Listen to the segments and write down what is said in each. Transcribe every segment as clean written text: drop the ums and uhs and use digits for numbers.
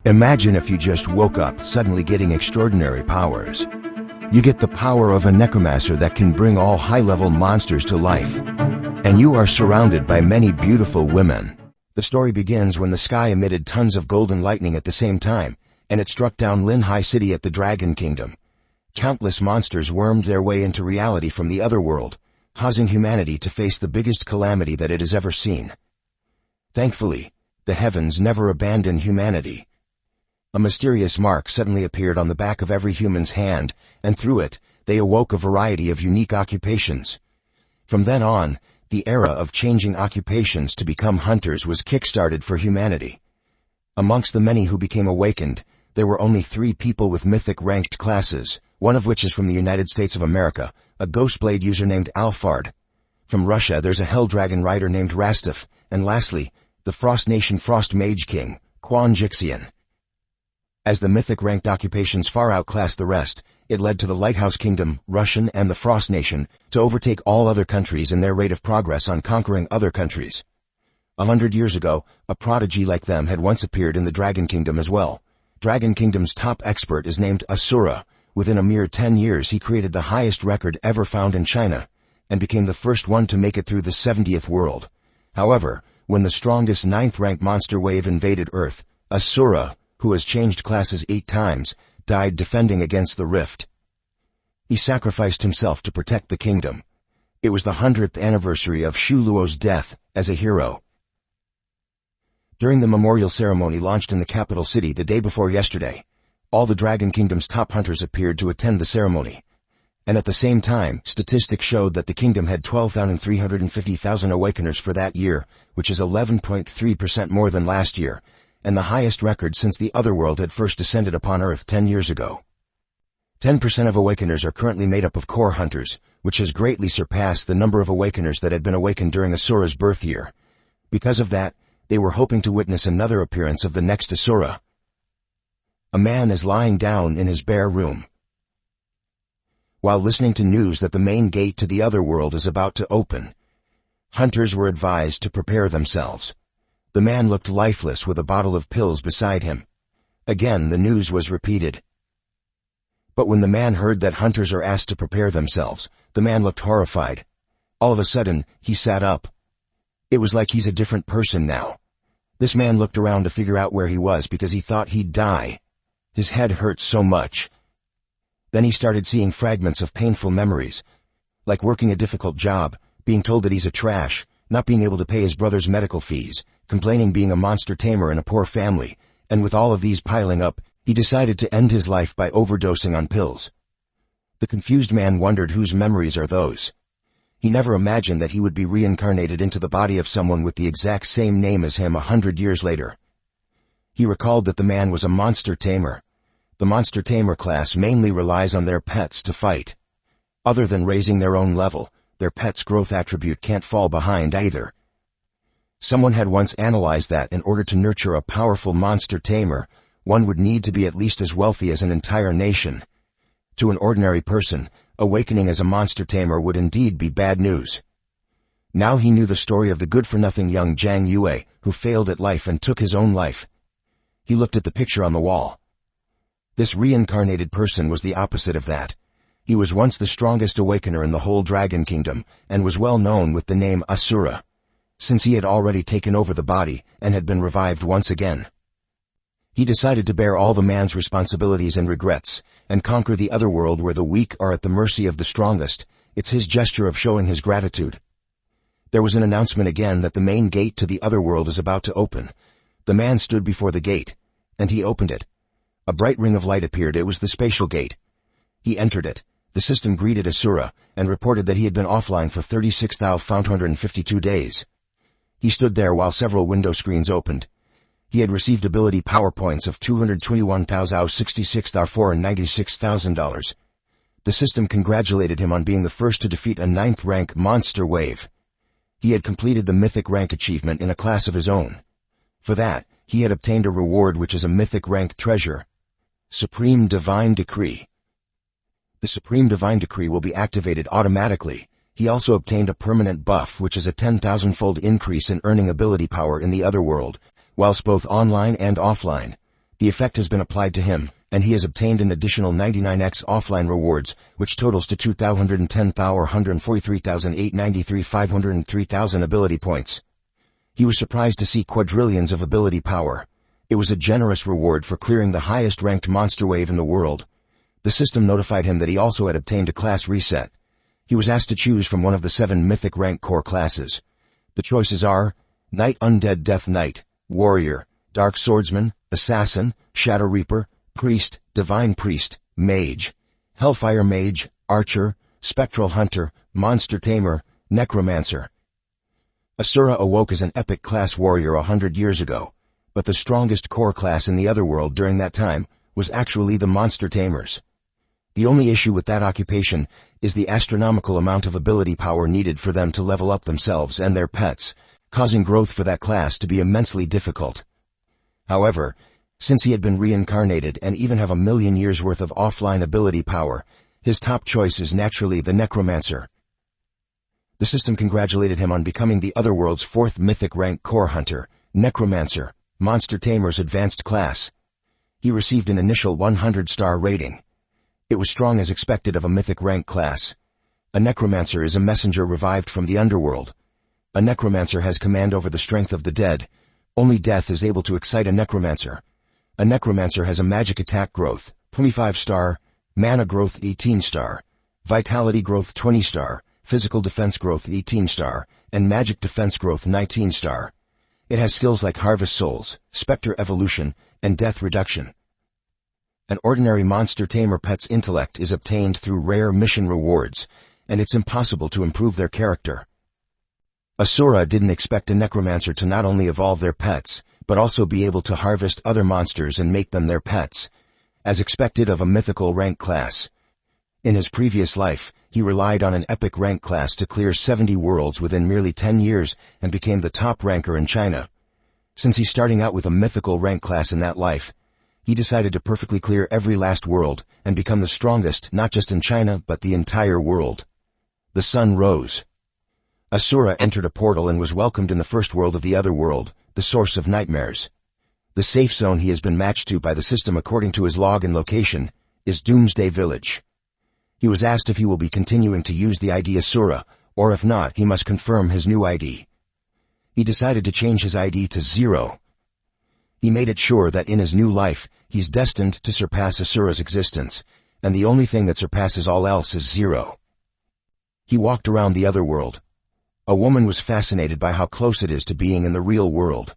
Imagine if you just woke up suddenly getting extraordinary powers. You get the power of a necromancer that can bring all high-level monsters to life. And you are surrounded by many beautiful women. The story begins when the sky emitted tons of golden lightning at the same time, and it struck down Lin High City at the Dragon Kingdom. Countless monsters wormed their way into reality from the other world, causing humanity to face the biggest calamity that it has ever seen. Thankfully, the heavens never abandoned humanity. A mysterious mark suddenly appeared on the back of every human's hand, and through it, they awoke a variety of unique occupations. From then on, the era of changing occupations to become hunters was kick-started for humanity. Amongst the many who became awakened, there were only 3 people with mythic ranked classes, one of which is from the United States of America, a Ghostblade user named Alfard. From Russia there's a Hell Dragon rider named Rastov, and lastly, the Frost Nation Frost Mage King, Quan Jixian. As the mythic ranked occupations far outclassed the rest, it led to the Lighthouse Kingdom, Russian, and the Frost Nation to overtake all other countries in their rate of progress on conquering other countries. 100 years ago, a prodigy like them had once appeared in the Dragon Kingdom as well. Dragon Kingdom's top expert is named Asura. Within a mere 10 years he created the highest record ever found in China, and became the first one to make it through the 70th world. However, when the strongest 9th-ranked monster wave invaded Earth, Asura, who has changed classes 8 times, died defending against the rift. He sacrificed himself to protect the kingdom. It was the 100th anniversary of Shu Luo's death as a hero. During the memorial ceremony launched in the capital city the day before yesterday, all the Dragon Kingdom's top hunters appeared to attend the ceremony. And at the same time, statistics showed that the kingdom had 12,350,000 awakeners for that year, which is 11.3% more than last year, and the highest record since the Otherworld had first descended upon Earth 10 years ago. 10% of awakeners are currently made up of core hunters, which has greatly surpassed the number of awakeners that had been awakened during Asura's birth year. Because of that, they were hoping to witness another appearance of the next Asura. A man is lying down in his bare room. While listening to news that the main gate to the Otherworld is about to open, hunters were advised to prepare themselves. The man looked lifeless with a bottle of pills beside him. Again, the news was repeated. But when the man heard that hunters are asked to prepare themselves, the man looked horrified. All of a sudden, he sat up. It was like he's a different person now. This man looked around to figure out where he was because he thought he'd die. His head hurt so much. Then he started seeing fragments of painful memories, like working a difficult job, being told that he's a trash, not being able to pay his brother's medical fees, complaining being a monster tamer in a poor family, and with all of these piling up, he decided to end his life by overdosing on pills. The confused man wondered whose memories are those. He never imagined that he would be reincarnated into the body of someone with the exact same name as him 100 years later. He recalled that the man was a monster tamer. The monster tamer class mainly relies on their pets to fight. Other than raising their own level, their pet's growth attribute can't fall behind either. Someone had once analyzed that in order to nurture a powerful monster tamer, one would need to be at least as wealthy as an entire nation. To an ordinary person, awakening as a monster tamer would indeed be bad news. Now he knew the story of the good-for-nothing young Zhang Yue, who failed at life and took his own life. He looked at the picture on the wall. This reincarnated person was the opposite of that. He was once the strongest awakener in the whole Dragon Kingdom, and was well known with the name Asura, since he had already taken over the body and had been revived once again. He decided to bear all the man's responsibilities and regrets, and conquer the other world where the weak are at the mercy of the strongest. It's his gesture of showing his gratitude. There was an announcement again that the main gate to the other world is about to open. The man stood before the gate, and he opened it. A bright ring of light appeared. It was the spatial gate. He entered it. The system greeted Asura, and reported that he had been offline for 36,552 days. He stood there while several window screens opened. He had received ability power points of 221,066 and $96,000. The system congratulated him on being the first to defeat a 9th-rank monster wave. He had completed the mythic rank achievement in a class of his own. For that, he had obtained a reward which is a mythic rank treasure. Supreme Divine Decree. The Supreme Divine Decree will be activated automatically. He also obtained a permanent buff which is a 10,000-fold increase in earning ability power in the other world, whilst both online and offline. The effect has been applied to him, and he has obtained an additional 99x offline rewards, which totals to 2,110,143,893 503,000 ability points. He was surprised to see quadrillions of ability power. It was a generous reward for clearing the highest ranked monster wave in the world. The system notified him that he also had obtained a class reset. He was asked to choose from one of the 7 mythic rank core classes. The choices are Knight, Undead Death Knight, Warrior, Dark Swordsman, Assassin, Shadow Reaper, Priest, Divine Priest, Mage, Hellfire Mage, Archer, Spectral Hunter, Monster Tamer, Necromancer. Asura awoke as an epic class warrior 100 years ago, but the strongest core class in the otherworld during that time was actually the Monster Tamers. The only issue with that occupation is the astronomical amount of ability power needed for them to level up themselves and their pets, causing growth for that class to be immensely difficult. However, since he had been reincarnated and even have 1,000,000 years worth of offline ability power, his top choice is naturally the Necromancer. The system congratulated him on becoming the otherworld's 4th mythic rank core hunter, Necromancer, Monster Tamer's advanced class. He received an initial 100-star rating. It was strong as expected of a mythic rank class. A Necromancer is a messenger revived from the underworld. A Necromancer has command over the strength of the dead. Only death is able to excite a Necromancer. A Necromancer has a magic attack growth, 25-star, mana growth 18-star, vitality growth 20-star, physical defense growth 18-star, and magic defense growth 19-star. It has skills like Harvest Souls, Spectre Evolution, and Death Reduction. An ordinary Monster Tamer pet's intellect is obtained through rare mission rewards, and it's impossible to improve their character. Asura didn't expect a Necromancer to not only evolve their pets, but also be able to harvest other monsters and make them their pets, as expected of a mythical rank class. In his previous life, he relied on an epic rank class to clear 70 worlds within merely 10 years and became the top ranker in China. Since he's starting out with a mythical rank class in that life, he decided to perfectly clear every last world and become the strongest not just in China but the entire world. The sun rose. Asura entered a portal and was welcomed in the first world of the other world, the source of nightmares. The safe zone he has been matched to by the system according to his log and location is Doomsday Village. He was asked if he will be continuing to use the ID Asura, or if not, he must confirm his new ID. He decided to change his ID to 0. He made it sure that in his new life, he's destined to surpass Asura's existence, and the only thing that surpasses all else is 0. He walked around the other world. A woman was fascinated by how close it is to being in the real world.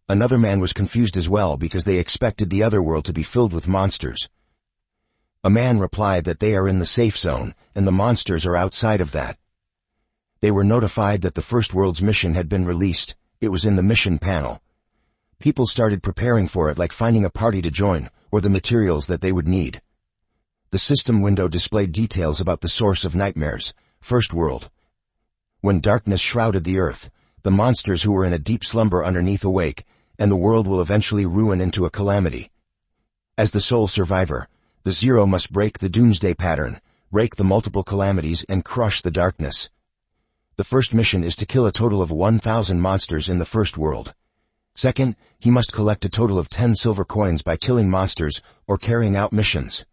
Another man was confused as well because they expected the other world to be filled with monsters. A man replied that they are in the safe zone, and the monsters are outside of that. They were notified that the first world's mission had been released. It was in the mission panel. People started preparing for it like finding a party to join, or the materials that they would need. The system window displayed details about the source of nightmares, first world. When darkness shrouded the earth, the monsters who were in a deep slumber underneath awake, and the world will eventually ruin into a calamity. As the sole survivor, the 0 must break the doomsday pattern, break the multiple calamities, and crush the darkness. The first mission is to kill a total of 1,000 monsters in the first world. Second, he must collect a total of 10 silver coins by killing monsters or carrying out missions.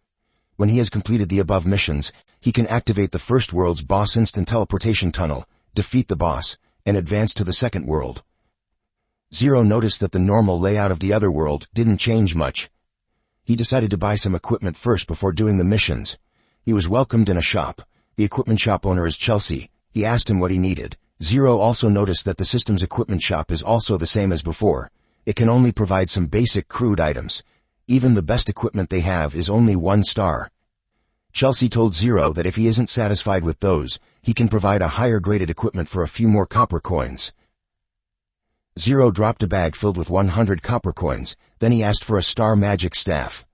When he has completed the above missions, he can activate the first world's boss instant teleportation tunnel, defeat the boss, and advance to the second world. 0 noticed that the normal layout of the other world didn't change much. He decided to buy some equipment first before doing the missions. He was welcomed in a shop. The equipment shop owner is Chelsea. He asked him what he needed. 0 also noticed that the system's equipment shop is also the same as before. It can only provide some basic crude items. Even the best equipment they have is only 1 star. Chelsea told 0 that if he isn't satisfied with those, he can provide a higher graded equipment for a few more copper coins. 0 dropped a bag filled with 100 copper coins, then he asked for a star magic staff.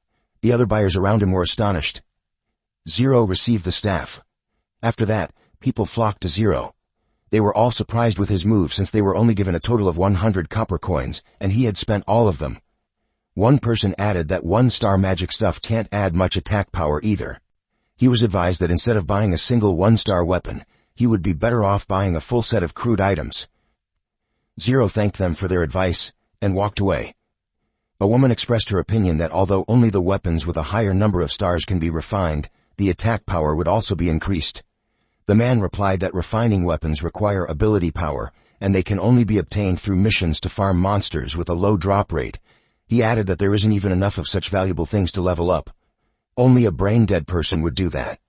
The other buyers around him were astonished. 0 received the staff. After that, people flocked to 0. They were all surprised with his move since they were only given a total of 100 copper coins, and he had spent all of them. One person added that 1-star magic stuff can't add much attack power either. He was advised that instead of buying a single 1-star weapon, he would be better off buying a full set of crude items. 0 thanked them for their advice and walked away. A woman expressed her opinion that although only the weapons with a higher number of stars can be refined, the attack power would also be increased. The man replied that refining weapons require ability power, and they can only be obtained through missions to farm monsters with a low drop rate. He added that there isn't even enough of such valuable things to level up. Only a brain-dead person would do that.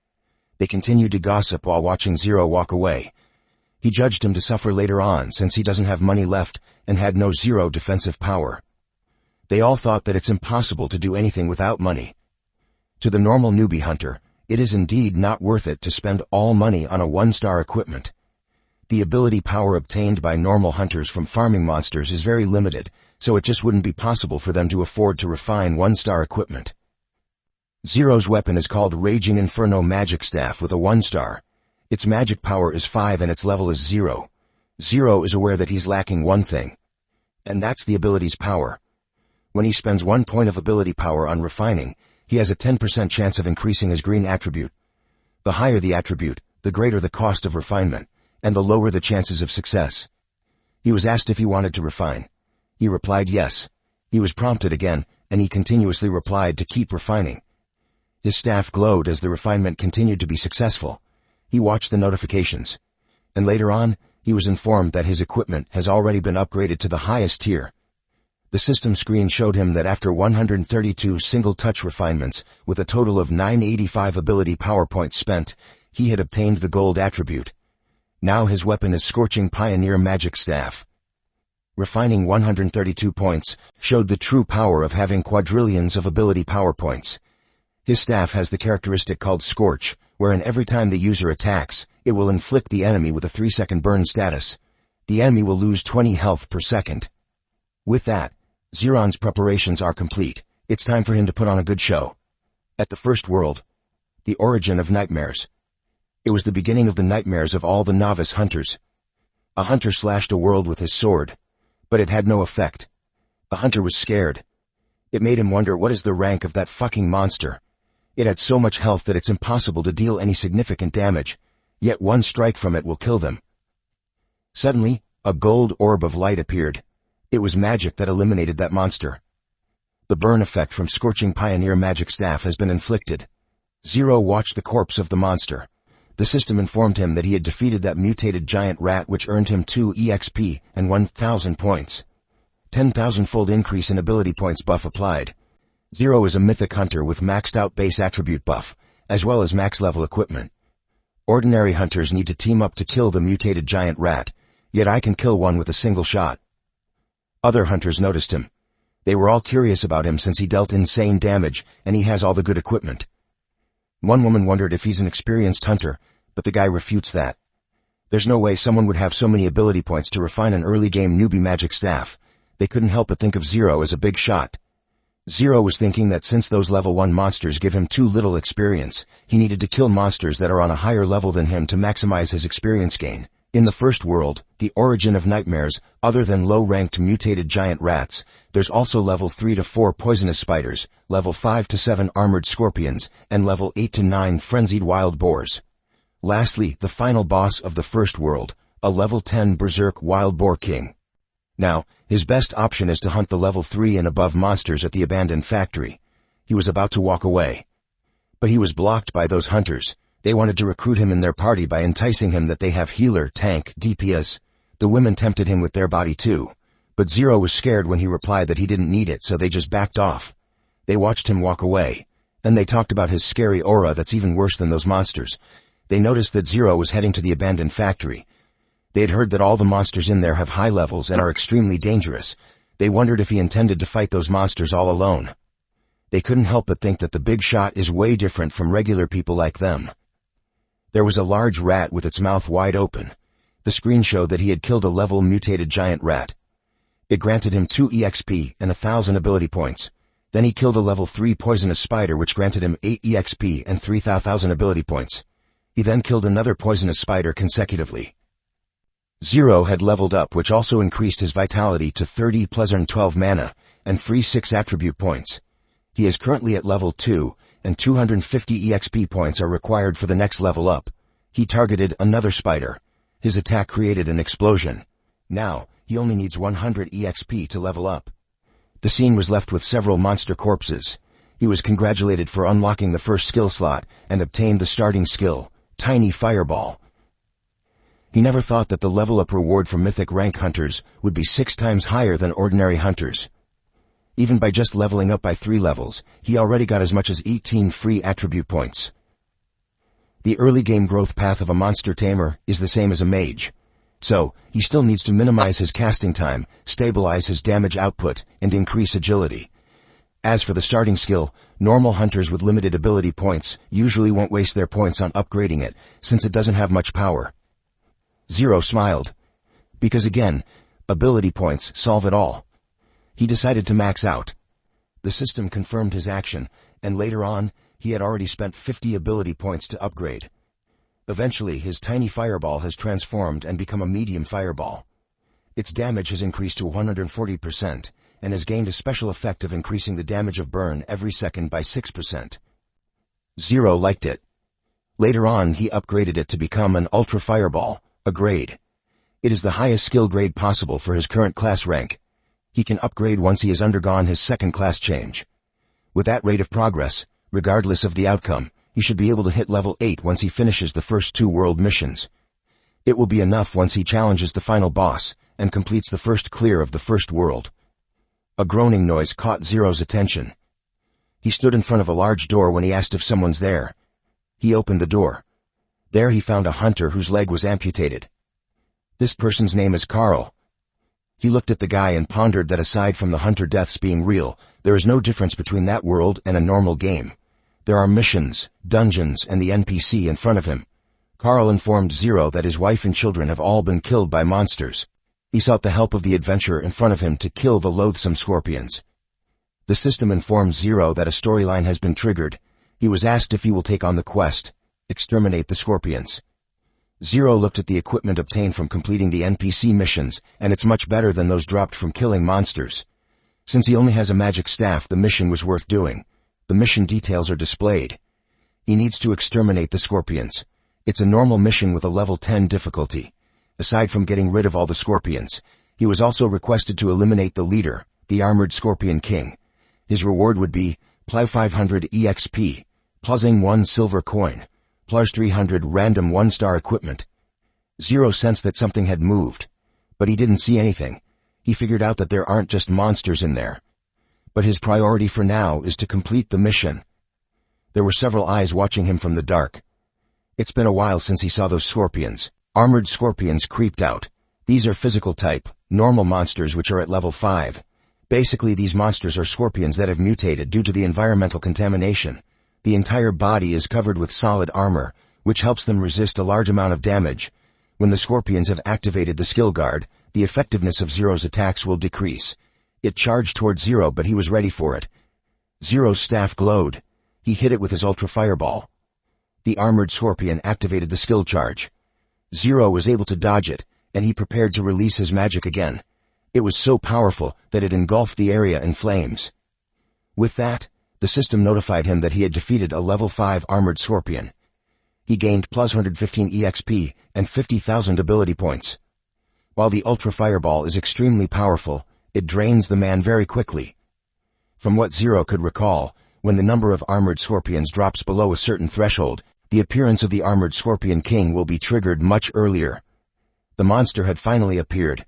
They continued to gossip while watching Zero walk away. He judged him to suffer later on since he doesn't have money left and had no Zero defensive power. They all thought that it's impossible to do anything without money. To the normal newbie hunter, it is indeed not worth it to spend all money on a one-star equipment. The ability power obtained by normal hunters from farming monsters is very limited, so it just wouldn't be possible for them to afford to refine one-star equipment. Zero's weapon is called Raging Inferno Magic Staff with a 1-star. Its magic power is 5 and its level is 0. Zero is aware that he's lacking one thing, and that's the ability's power. When he spends 1 point of ability power on refining, he has a 10% chance of increasing his green attribute. The higher the attribute, the greater the cost of refinement, and the lower the chances of success. He was asked if he wanted to refine. He replied yes. He was prompted again, and he continuously replied to keep refining. His staff glowed as the refinement continued to be successful. He watched the notifications, and later on, he was informed that his equipment has already been upgraded to the highest tier. The system screen showed him that after 132 single-touch refinements, with a total of 985 ability power points spent, he had obtained the gold attribute. Now his weapon is Scorching Pioneer Magic Staff. Refining 132 points showed the true power of having quadrillions of ability power points. His staff has the characteristic called Scorch, wherein every time the user attacks, it will inflict the enemy with a 3-second burn status. The enemy will lose 20 health per second. With that, Zeron's preparations are complete. It's time for him to put on a good show. At the first world, the origin of nightmares. It was the beginning of the nightmares of all the novice hunters. A hunter slashed a world with his sword, but it had no effect. The hunter was scared. It made him wonder, what is the rank of that fucking monster? It had so much health that it's impossible to deal any significant damage, yet one strike from it will kill them. Suddenly, a gold orb of light appeared. It was magic that eliminated that monster. The burn effect from Scorching Pioneer Magic Staff has been inflicted. Zero watched the corpse of the monster. The system informed him that he had defeated that mutated giant rat, which earned him 2 EXP and 1,000 points. 10,000-fold increase in ability points buff applied. Zero is a mythic hunter with maxed out base attribute buff, as well as max level equipment. Ordinary hunters need to team up to kill the mutated giant rat, yet I can kill one with a single shot. Other hunters noticed him. They were all curious about him since he dealt insane damage and he has all the good equipment. One woman wondered if he's an experienced hunter, but the guy refutes that. There's no way someone would have so many ability points to refine an early game newbie magic staff. They couldn't help but think of Zero as a big shot. Zero was thinking that since those level 1 monsters give him too little experience, he needed to kill monsters that are on a higher level than him to maximize his experience gain. In the first world, the origin of nightmares, other than low-ranked mutated giant rats, there's also level 3 to 4 poisonous spiders, level 5 to 7 armored scorpions, and level 8 to 9 frenzied wild boars. Lastly, the final boss of the first world, a level 10 berserk wild boar king. Now, his best option is to hunt the level 3 and above monsters at the abandoned factory. He was about to walk away, but he was blocked by those hunters. They wanted to recruit him in their party by enticing him that they have healer, tank, DPS. The women tempted him with their body too. But Zero was scared when he replied that he didn't need it, so they just backed off. They watched him walk away. Then they talked about his scary aura that's even worse than those monsters. They noticed that Zero was heading to the abandoned factory. They had heard that all the monsters in there have high levels and are extremely dangerous. They wondered if he intended to fight those monsters all alone. They couldn't help but think that the big shot is way different from regular people like them. There was a large rat with its mouth wide open. The screen showed that he had killed a level mutated giant rat. It granted him 2 EXP and 1,000 ability points. Then he killed a level 3 poisonous spider which granted him 8 EXP and 3,000 ability points. He then killed another poisonous spider consecutively. Zero had leveled up, which also increased his vitality to 30 plus 12 mana and free 6 attribute points. He is currently at level 2, and 250 EXP points are required for the next level up. He targeted another spider. His attack created an explosion. Now, he only needs 100 EXP to level up. The scene was left with several monster corpses. He was congratulated for unlocking the first skill slot and obtained the starting skill, Tiny Fireball. He never thought that the level up reward for mythic rank hunters would be 6 times higher than ordinary hunters. Even by just leveling up by 3 levels, he already got as much as 18 free attribute points. The early game growth path of a monster tamer is the same as a mage. So, he still needs to minimize his casting time, stabilize his damage output, and increase agility. As for the starting skill, normal hunters with limited ability points usually won't waste their points on upgrading it, since it doesn't have much power. Zero smiled. Because again, ability points solve it all. He decided to max out. The system confirmed his action, and later on, he had already spent 50 ability points to upgrade. Eventually, his tiny fireball has transformed and become a medium fireball. Its damage has increased to 140%, and has gained a special effect of increasing the damage of burn every second by 6%. Zero liked it. Later on, he upgraded it to become an ultra fireball, a grade. It is the highest skill grade possible for his current class rank. He can upgrade once he has undergone his second class change. With that rate of progress, regardless of the outcome, he should be able to hit level 8 once he finishes the first 2 world missions. It will be enough once he challenges the final boss and completes the first clear of the first world. A groaning noise caught Zero's attention. He stood in front of a large door when he asked if someone's there. He opened the door. There he found a hunter whose leg was amputated. This person's name is Carl. He looked at the guy and pondered that aside from the hunter deaths being real, there is no difference between that world and a normal game. There are missions, dungeons, and the NPC in front of him. Carl informed Zero that his wife and children have all been killed by monsters. He sought the help of the adventurer in front of him to kill the loathsome scorpions. The system informs Zero that a storyline has been triggered. He was asked if he will take on the quest, exterminate the scorpions. Zero looked at the equipment obtained from completing the NPC missions, and it's much better than those dropped from killing monsters. Since he only has a magic staff, the mission was worth doing. The mission details are displayed. He needs to exterminate the scorpions. It's a normal mission with a level 10 difficulty. Aside from getting rid of all the scorpions, he was also requested to eliminate the leader, the armored scorpion king. His reward would be plus 500 EXP, plusing 1 silver coin, plus 300 random 1-star equipment. Zero sensed that something had moved, but he didn't see anything. He figured out that there aren't just monsters in there. But his priority for now is to complete the mission. There were several eyes watching him from the dark. It's been a while since he saw those scorpions. Armored scorpions creeped out. These are physical type, normal monsters which are at level 5. Basically, these monsters are scorpions that have mutated due to the environmental contamination. The entire body is covered with solid armor, which helps them resist a large amount of damage. When the scorpions have activated the skill guard, the effectiveness of Zero's attacks will decrease. It charged toward Zero, but he was ready for it. Zero's staff glowed. He hit it with his ultra fireball. The armored scorpion activated the skill charge. Zero was able to dodge it, and he prepared to release his magic again. It was so powerful that it engulfed the area in flames. With that, the system notified him that he had defeated a level 5 armored scorpion. He gained plus 115 EXP and 50,000 ability points. While the ultra fireball is extremely powerful, it drains the man very quickly. From what Zero could recall, when the number of armored scorpions drops below a certain threshold, the appearance of the armored scorpion king will be triggered much earlier. The monster had finally appeared.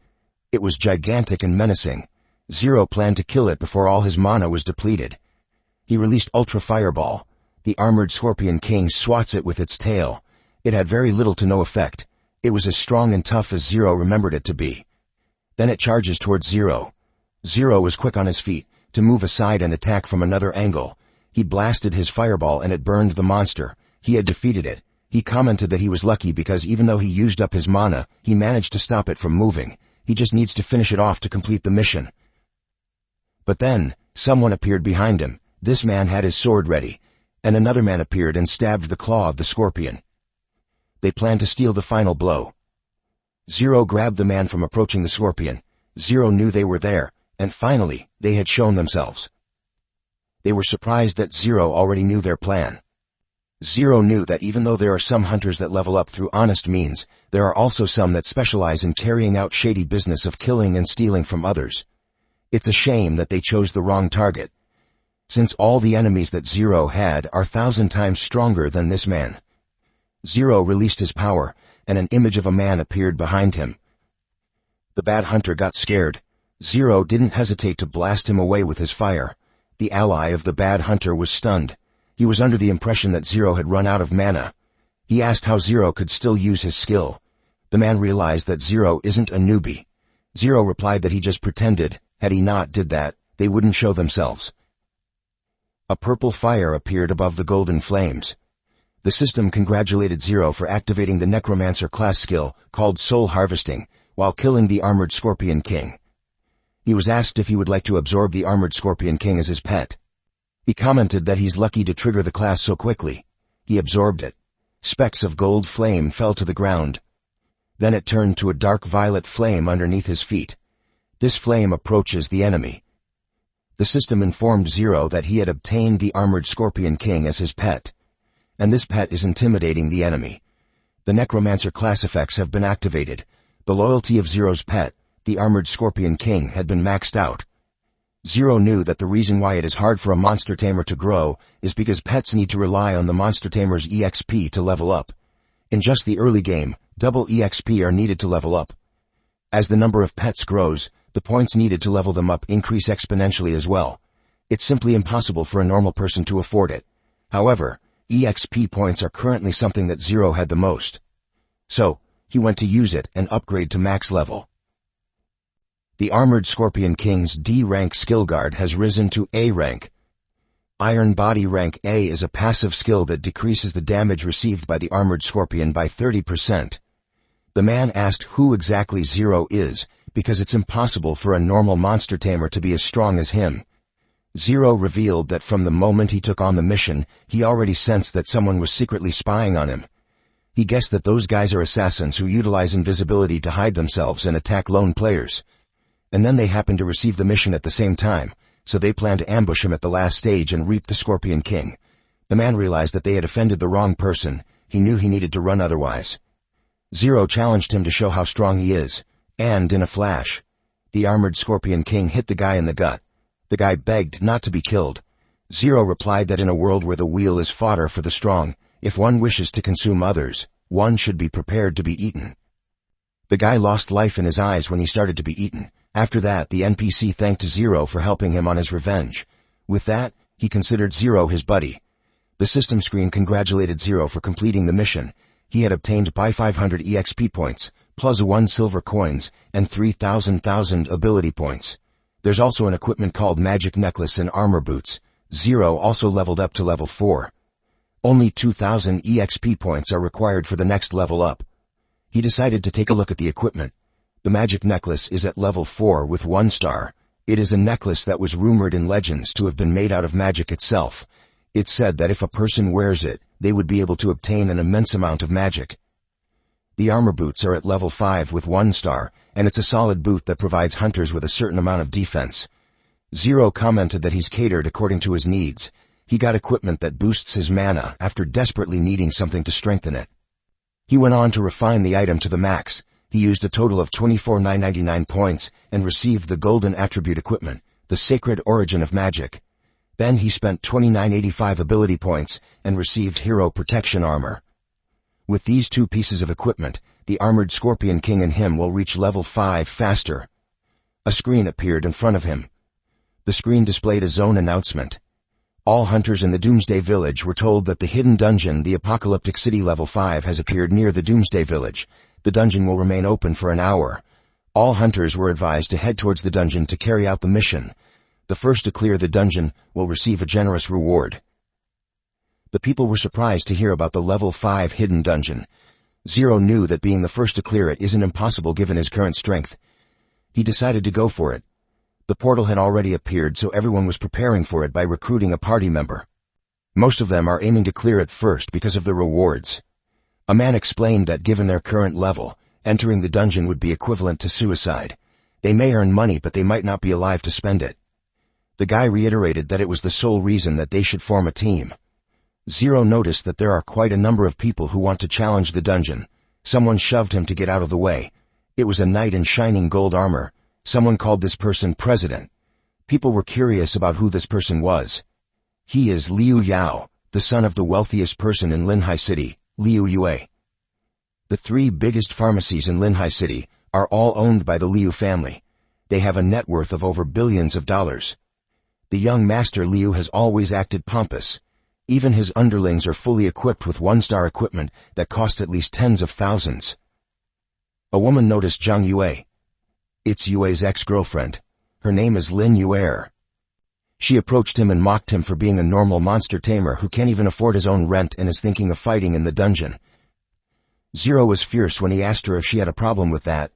It was gigantic and menacing. Zero planned to kill it before all his mana was depleted. He released ultra fireball. The armored scorpion king swats it with its tail. It had very little to no effect. It was as strong and tough as Zero remembered it to be. Then it charges towards Zero. Zero was quick on his feet to move aside and attack from another angle. He blasted his fireball and it burned the monster. He had defeated it. He commented that he was lucky because even though he used up his mana, he managed to stop it from moving. He just needs to finish it off to complete the mission. But then, someone appeared behind him. This man had his sword ready, and another man appeared and stabbed the claw of the scorpion. They planned to steal the final blow. Zero grabbed the man from approaching the scorpion. Zero knew they were there, and finally, they had shown themselves. They were surprised that Zero already knew their plan. Zero knew that even though there are some hunters that level up through honest means, there are also some that specialize in carrying out shady business of killing and stealing from others. It's a shame that they chose the wrong target, since all the enemies that Zero had are 1,000 times stronger than this man. Zero released his power, and an image of a man appeared behind him. The bad hunter got scared. Zero didn't hesitate to blast him away with his fire. The ally of the bad hunter was stunned. He was under the impression that Zero had run out of mana. He asked how Zero could still use his skill. The man realized that Zero isn't a newbie. Zero replied that he just pretended. Had he not did that, they wouldn't show themselves. A purple fire appeared above the golden flames. The system congratulated Zero for activating the Necromancer class skill, called Soul Harvesting, while killing the Armored Scorpion King. He was asked if he would like to absorb the Armored Scorpion King as his pet. He commented that he's lucky to trigger the class so quickly. He absorbed it. Specks of gold flame fell to the ground. Then it turned to a dark violet flame underneath his feet. This flame approaches the enemy. The system informed Zero that he had obtained the Armored Scorpion King as his pet, and this pet is intimidating the enemy. The Necromancer class effects have been activated. The loyalty of Zero's pet, the Armored Scorpion King, had been maxed out. Zero knew that the reason why it is hard for a monster tamer to grow is because pets need to rely on the monster tamer's EXP to level up. In just the early game, double EXP are needed to level up. As the number of pets grows, the points needed to level them up increase exponentially as well. It's simply impossible for a normal person to afford it. However, EXP points are currently something that Zero had the most. So, he went to use it and upgrade to max level. The Armored Scorpion King's D rank skill guard has risen to A rank. Iron Body rank A is a passive skill that decreases the damage received by the Armored Scorpion by 30%. The man asked who exactly Zero is, because it's impossible for a normal monster tamer to be as strong as him. Zero revealed that from the moment he took on the mission, he already sensed that someone was secretly spying on him. He guessed that those guys are assassins who utilize invisibility to hide themselves and attack lone players. And then they happen to receive the mission at the same time, so they plan to ambush him at the last stage and reap the Scorpion King. The man realized that they had offended the wrong person. He knew he needed to run otherwise. Zero challenged him to show how strong he is. And in a flash, the Armored Scorpion King hit the guy in the gut. The guy begged not to be killed. Zero replied that in a world where the wheel is fodder for the strong, if one wishes to consume others, one should be prepared to be eaten. The guy lost life in his eyes when he started to be eaten. After that, the NPC thanked Zero for helping him on his revenge. With that, he considered Zero his buddy. The system screen congratulated Zero for completing the mission. He had obtained 500 EXP points, plus 1 silver coins, and 3,000 ability points. There's also an equipment called Magic Necklace and Armor Boots. Zero also leveled up to level 4. Only 2,000 EXP points are required for the next level up. He decided to take a look at the equipment. The Magic Necklace is at level 4 with 1 star. It is a necklace that was rumored in legends to have been made out of magic itself. It's said that if a person wears it, they would be able to obtain an immense amount of magic. The armor boots are at level 5 with 1 star, and it's a solid boot that provides hunters with a certain amount of defense. Zero commented that he's catered according to his needs. He got equipment that boosts his mana after desperately needing something to strengthen it. He went on to refine the item to the max. He used a total of 24,999 points and received the golden attribute equipment, the Sacred Origin of Magic. Then he spent 2985 ability points and received Hero Protection Armor. With these 2 pieces of equipment, the Armored Scorpion King and him will reach level 5 faster. A screen appeared in front of him. The screen displayed a zone announcement. All hunters in the Doomsday Village were told that the hidden dungeon, the Apocalyptic City Level 5, has appeared near the Doomsday Village. The dungeon will remain open for an hour. All hunters were advised to head towards the dungeon to carry out the mission. The first to clear the dungeon will receive a generous reward. The people were surprised to hear about the level 5 hidden dungeon. Zero knew that being the first to clear it isn't impossible given his current strength. He decided to go for it. The portal had already appeared, so everyone was preparing for it by recruiting a party member. Most of them are aiming to clear it first because of the rewards. A man explained that given their current level, entering the dungeon would be equivalent to suicide. They may earn money, but they might not be alive to spend it. The guy reiterated that it was the sole reason that they should form a team. Zero noticed that there are quite a number of people who want to challenge the dungeon. Someone shoved him to get out of the way. It was a knight in shining gold armor. Someone called this person President. People were curious about who this person was. He is Liu Yao, the son of the wealthiest person in Linhai City, Liu Yue. The 3 biggest pharmacies in Linhai City are all owned by the Liu family. They have a net worth of over billions of dollars. The young master Liu has always acted pompous. Even his underlings are fully equipped with 1-star equipment that costs at least tens of thousands. A woman noticed Zhang Yue. It's Yue's ex-girlfriend. Her name is Lin Yue. She approached him and mocked him for being a normal monster tamer who can't even afford his own rent and is thinking of fighting in the dungeon. Zero was fierce when he asked her if she had a problem with that.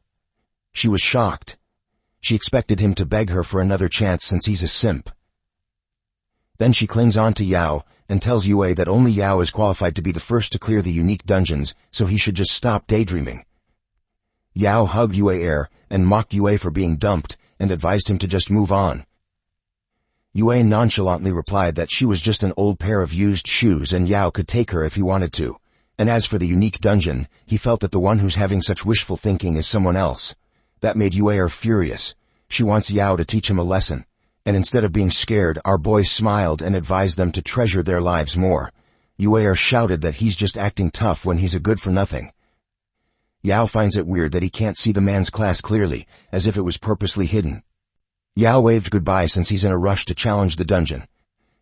She was shocked. She expected him to beg her for another chance since he's a simp. Then she clings on to Yao and tells Yue that only Yao is qualified to be the first to clear the unique dungeons, so he should just stop daydreaming. Yao hugged Yue and mocked Yue for being dumped and advised him to just move on. Yue nonchalantly replied that she was just an old pair of used shoes and Yao could take her if he wanted to. And as for the unique dungeon, he felt that the one who's having such wishful thinking is someone else. That made Yue furious. She wants Yao to teach him a lesson. And instead of being scared, our boy smiled and advised them to treasure their lives more. Yue shouted that he's just acting tough when he's a good-for-nothing. Yao finds it weird that he can't see the man's class clearly, as if it was purposely hidden. Yao waved goodbye since he's in a rush to challenge the dungeon.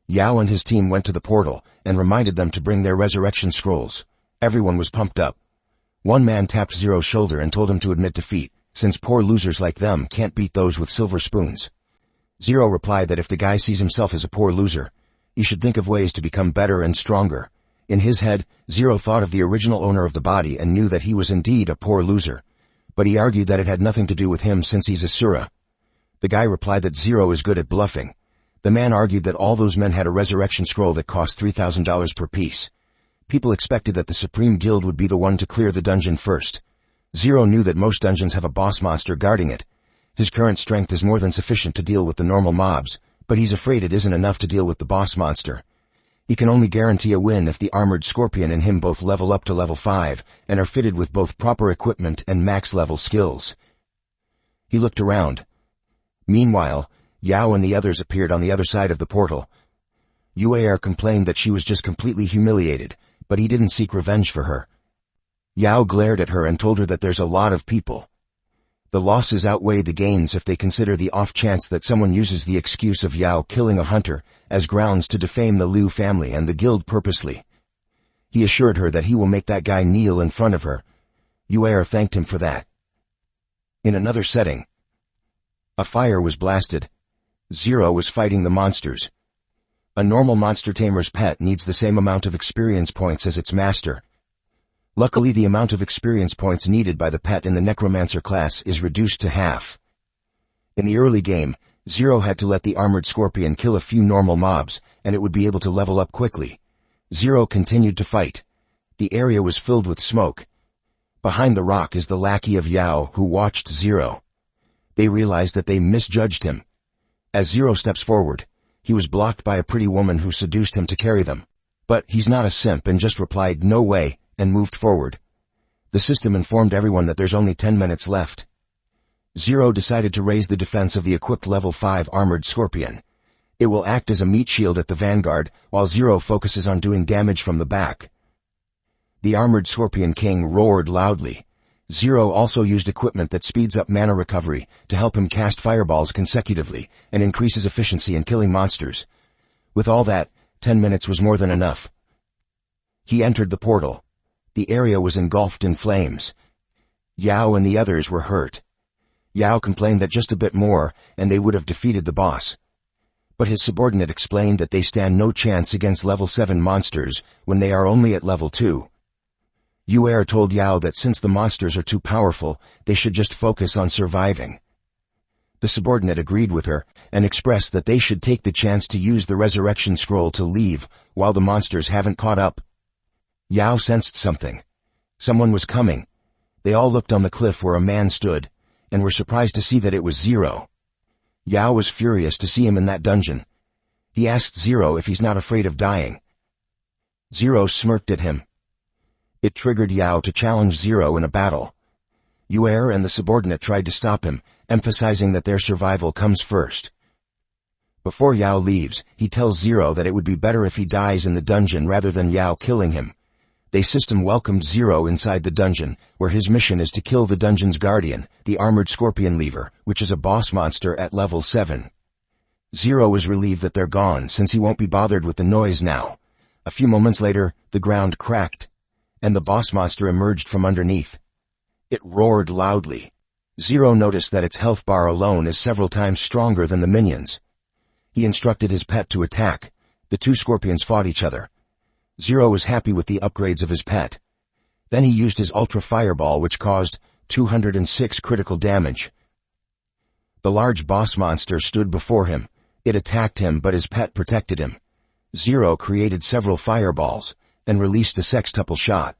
Yao and his team went to the portal and reminded them to bring their resurrection scrolls. Everyone was pumped up. One man tapped Zero's shoulder and told him to admit defeat, since poor losers like them can't beat those with silver spoons. Zero replied that if the guy sees himself as a poor loser, he should think of ways to become better and stronger. In his head, Zero thought of the original owner of the body and knew that he was indeed a poor loser. But he argued that it had nothing to do with him since he's Asura. The guy replied that Zero is good at bluffing. The man argued that all those men had a resurrection scroll that cost $3,000 per piece. People expected that the Supreme Guild would be the one to clear the dungeon first. Zero knew that most dungeons have a boss monster guarding it. His current strength is more than sufficient to deal with the normal mobs, but he's afraid it isn't enough to deal with the boss monster. He can only guarantee a win if the armored scorpion and him both level up to level 5 and are fitted with both proper equipment and max-level skills. He looked around. Meanwhile, Yao and the others appeared on the other side of the portal. Yue complained that she was just completely humiliated, but he didn't seek revenge for her. Yao glared at her and told her that there's a lot of people. The losses outweigh the gains if they consider the off chance that someone uses the excuse of Yao killing a hunter as grounds to defame the Liu family and the guild purposely. He assured her that he will make that guy kneel in front of her. Yue thanked him for that. In another setting, a fire was blasted. Zero was fighting the monsters. A normal monster tamer's pet needs the same amount of experience points as its master. Luckily, the amount of experience points needed by the pet in the necromancer class is reduced to half. In the early game, Zero had to let the armored scorpion kill a few normal mobs, and it would be able to level up quickly. Zero continued to fight. The area was filled with smoke. Behind the rock is the lackey of Yao who watched Zero. They realized that they misjudged him. As Zero steps forward, he was blocked by a pretty woman who seduced him to carry them. But he's not a simp and just replied, "No way," and moved forward. The system informed everyone that there's only 10 minutes left. Zero decided to raise the defense of the equipped level 5 armored scorpion. It will act as a meat shield at the vanguard, while Zero focuses on doing damage from the back. The armored scorpion king roared loudly. Zero also used equipment that speeds up mana recovery to help him cast fireballs consecutively and increases efficiency in killing monsters. With all that, 10 minutes was more than enough. He entered the portal. The area was engulfed in flames. Yao and the others were hurt. Yao complained that just a bit more, and they would have defeated the boss. But his subordinate explained that they stand no chance against level 7 monsters when they are only at level 2. Yue told Yao that since the monsters are too powerful, they should just focus on surviving. The subordinate agreed with her and expressed that they should take the chance to use the resurrection scroll to leave while the monsters haven't caught up. Yao sensed something. Someone was coming. They all looked on the cliff where a man stood, and were surprised to see that it was Zero. Yao was furious to see him in that dungeon. He asked Zero if he's not afraid of dying. Zero smirked at him. It triggered Yao to challenge Zero in a battle. Yue and the subordinate tried to stop him, emphasizing that their survival comes first. Before Yao leaves, he tells Zero that it would be better if he dies in the dungeon rather than Yao killing him. They system welcomed Zero inside the dungeon, where his mission is to kill the dungeon's guardian, the armored scorpion lever, which is a boss monster at level 7. Zero is relieved that they're gone since he won't be bothered with the noise now. A few moments later, the ground cracked, and the boss monster emerged from underneath. It roared loudly. Zero noticed that its health bar alone is several times stronger than the minions. He instructed his pet to attack. The two scorpions fought each other. Zero was happy with the upgrades of his pet. Then he used his Ultra Fireball, which caused 206 critical damage. The large boss monster stood before him. It attacked him, but his pet protected him. Zero created several fireballs and released a sextuple shot.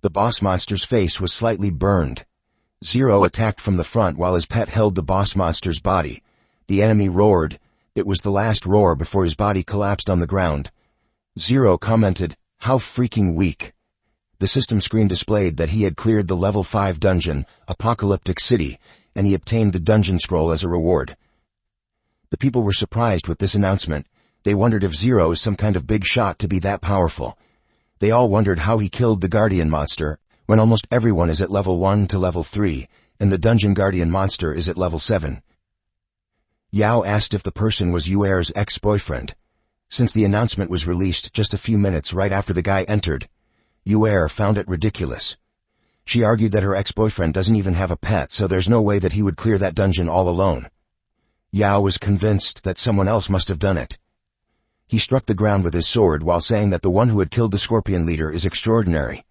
The boss monster's face was slightly burned. Zero attacked from the front while his pet held the boss monster's body. The enemy roared. It was the last roar before his body collapsed on the ground. Zero commented, "How freaking weak." The system screen displayed that he had cleared the level 5 dungeon, Apocalyptic City, and he obtained the dungeon scroll as a reward. The people were surprised with this announcement. They wondered if Zero is some kind of big shot to be that powerful. They all wondered how he killed the guardian monster, when almost everyone is at level 1 to level 3, and the dungeon guardian monster is at level 7. Yao asked if the person was Yuer's ex-boyfriend. Since the announcement was released just a few minutes right after the guy entered, Yuer found it ridiculous. She argued that her ex-boyfriend doesn't even have a pet, so there's no way that he would clear that dungeon all alone. Yao was convinced that someone else must have done it. He struck the ground with his sword while saying that the one who had killed the scorpion leader is extraordinary.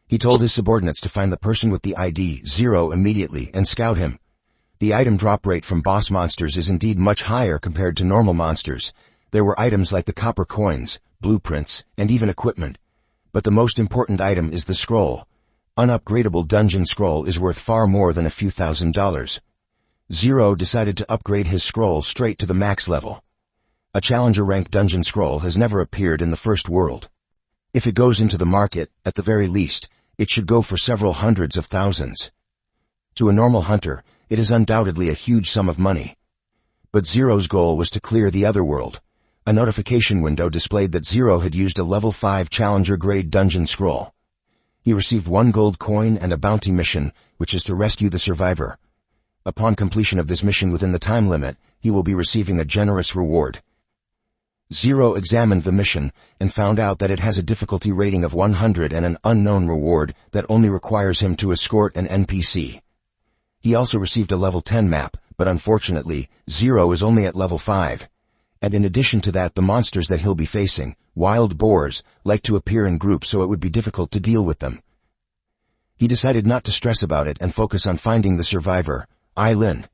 He told his subordinates to find the person with the ID 0 immediately and scout him. The item drop rate from boss monsters is indeed much higher compared to normal monsters. There were items like the copper coins, blueprints, and even equipment. But the most important item is the scroll. Unupgradable dungeon scroll is worth far more than a few $1,000s. Zero decided to upgrade his scroll straight to the max level. A challenger rank dungeon scroll has never appeared in the first world. If it goes into the market, at the very least, it should go for several hundreds of thousands. To a normal hunter, it is undoubtedly a huge sum of money. But Zero's goal was to clear the other world. A notification window displayed that Zero had used a level 5 challenger grade dungeon scroll. He received 1 gold coin and a bounty mission, which is to rescue the survivor. Upon completion of this mission within the time limit, he will be receiving a generous reward. Zero examined the mission and found out that it has a difficulty rating of 100 and an unknown reward that only requires him to escort an NPC. He also received a level 10 map, but unfortunately, Zero is only at level 5. And in addition to that, the monsters that he'll be facing, wild boars, like to appear in groups, so it would be difficult to deal with them. He decided not to stress about it and focus on finding the survivor, Aileen.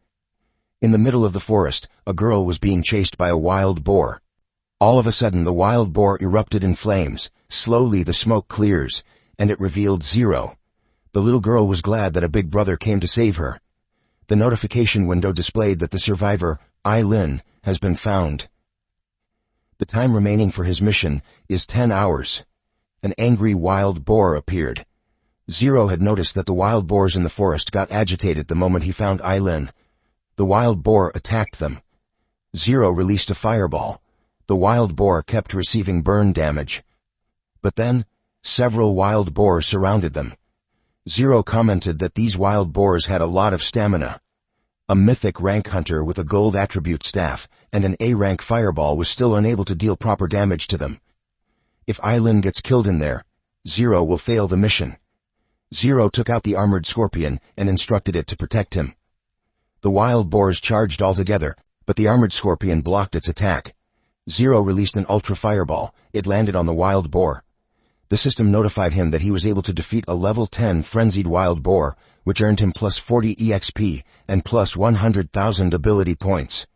In the middle of the forest, a girl was being chased by a wild boar. All of a sudden, the wild boar erupted in flames. Slowly, the smoke clears, and it revealed Zero. The little girl was glad that a big brother came to save her. The notification window displayed that the survivor, Aileen, has been found. The time remaining for his mission is 10 hours. An angry wild boar appeared. Zero had noticed that the wild boars in the forest got agitated the moment he found Aileen. The wild boar attacked them. Zero released a fireball. The wild boar kept receiving burn damage. But then, several wild boars surrounded them. Zero commented that these wild boars had a lot of stamina. A mythic rank hunter with a gold attribute staff and an A-rank fireball was still unable to deal proper damage to them. If Aileen gets killed in there, Zero will fail the mission. Zero took out the armored scorpion and instructed it to protect him. The wild boars charged all together, but the armored scorpion blocked its attack. Zero released an ultra fireball. It landed on the wild boar. The system notified him that he was able to defeat a level 10 frenzied wild boar, which earned him plus 40 EXP and plus 100,000 ability points.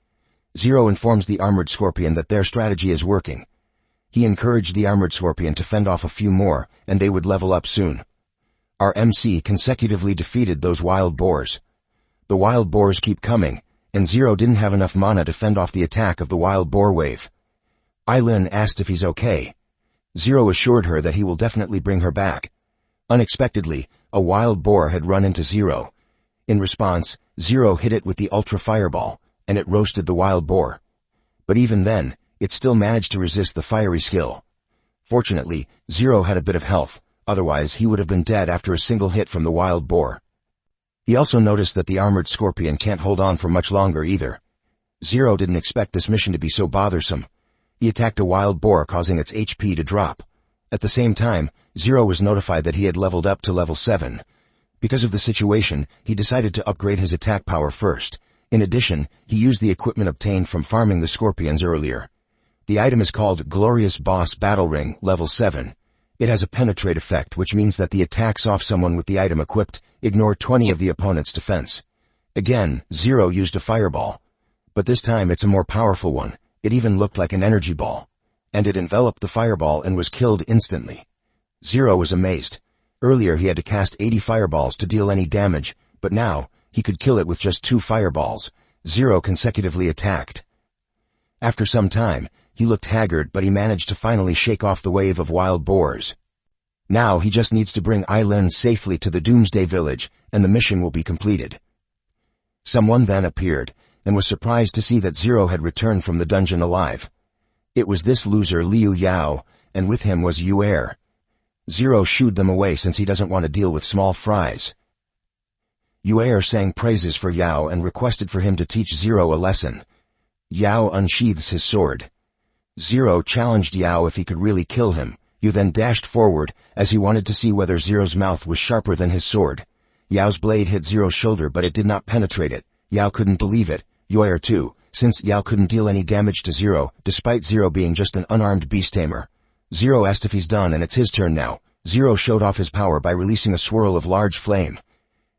Zero informs the armored scorpion that their strategy is working. He encouraged the armored scorpion to fend off a few more, and they would level up soon. Our MC consecutively defeated those wild boars. The wild boars keep coming, and Zero didn't have enough mana to fend off the attack of the wild boar wave. Aileen asked if he's okay. Zero assured her that he will definitely bring her back. Unexpectedly, a wild boar had run into Zero. In response, Zero hit it with the ultra fireball, and it roasted the wild boar. But even then, it still managed to resist the fiery skill. Fortunately, Zero had a bit of health, otherwise he would have been dead after a single hit from the wild boar. He also noticed that the armored scorpion can't hold on for much longer either. Zero didn't expect this mission to be so bothersome. He attacked a wild boar, causing its HP to drop. At the same time, Zero was notified that he had leveled up to level 7. Because of the situation, he decided to upgrade his attack power first. In addition, he used the equipment obtained from farming the scorpions earlier. The item is called Glorious Boss Battle Ring, level 7. It has a penetrate effect, which means that the attacks off someone with the item equipped ignore 20 of the opponent's defense. Again, Zero used a fireball. But this time it's a more powerful one. It even looked like an energy ball. And it enveloped the fireball and was killed instantly. Zero was amazed. Earlier he had to cast 80 fireballs to deal any damage, but now, he could kill it with just 2 fireballs. Zero consecutively attacked. After some time, he looked haggard, but he managed to finally shake off the wave of wild boars. Now he just needs to bring Eileen safely to the Doomsday Village, and the mission will be completed. Someone then appeared, and was surprised to see that Zero had returned from the dungeon alive. It was this loser Liu Yao, and with him was Yuer. Zero shooed them away since he doesn't want to deal with small fries. Yuer sang praises for Yao and requested for him to teach Zero a lesson. Yao unsheathes his sword. Zero challenged Yao if he could really kill him. Yu then dashed forward, as he wanted to see whether Zero's mouth was sharper than his sword. Yao's blade hit Zero's shoulder, but it did not penetrate it. Yao couldn't believe it. Yuer too, since Yao couldn't deal any damage to Zero, despite Zero being just an unarmed beast tamer. Zero asked if he's done, and it's his turn now. Zero showed off his power by releasing a swirl of large flame.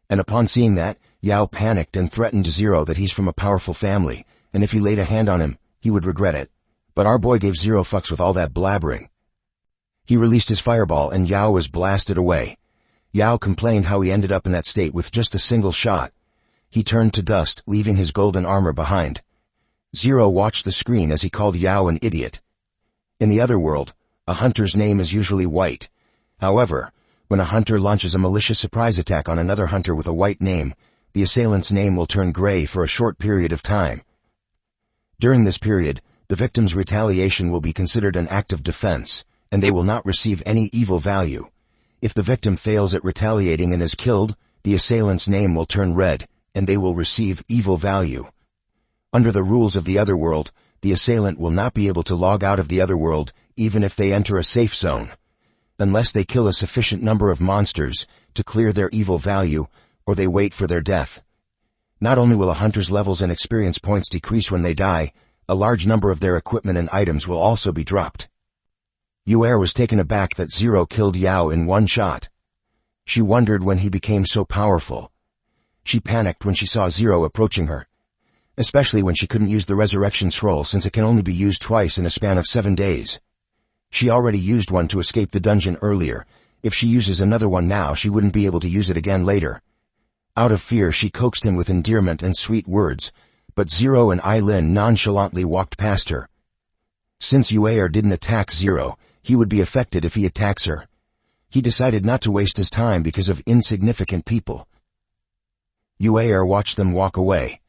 And upon seeing that, Yao panicked and threatened Zero that he's from a powerful family, and if he laid a hand on him, he would regret it. But our boy gave Zero fucks with all that blabbering. He released his fireball and Yao was blasted away. Yao complained how he ended up in that state with just a single shot. He turned to dust, leaving his golden armor behind. Zero watched the screen as he called Yao an idiot. In the other world, a hunter's name is usually white. However, when a hunter launches a malicious surprise attack on another hunter with a white name, the assailant's name will turn gray for a short period of time. During this period, the victim's retaliation will be considered an act of defense, and they will not receive any evil value. If the victim fails at retaliating and is killed, the assailant's name will turn red, and they will receive evil value. Under the rules of the other world, the assailant will not be able to log out of the other world, even if they enter a safe zone, unless they kill a sufficient number of monsters to clear their evil value, or they wait for their death. Not only will a hunter's levels and experience points decrease when they die, a large number of their equipment and items will also be dropped. Yuer was taken aback that Zero killed Yao in one shot. She wondered when he became so powerful. She panicked when she saw Zero approaching her, especially when she couldn't use the resurrection scroll since it can only be used twice in a span of 7 days. She already used one to escape the dungeon earlier. If she uses another one now, she wouldn't be able to use it again later. Out of fear, she coaxed him with endearment and sweet words, but Zero and Eileen nonchalantly walked past her. Since Yuer didn't attack Zero, he would be affected if he attacks her. He decided not to waste his time because of insignificant people. Yuer watched them walk away.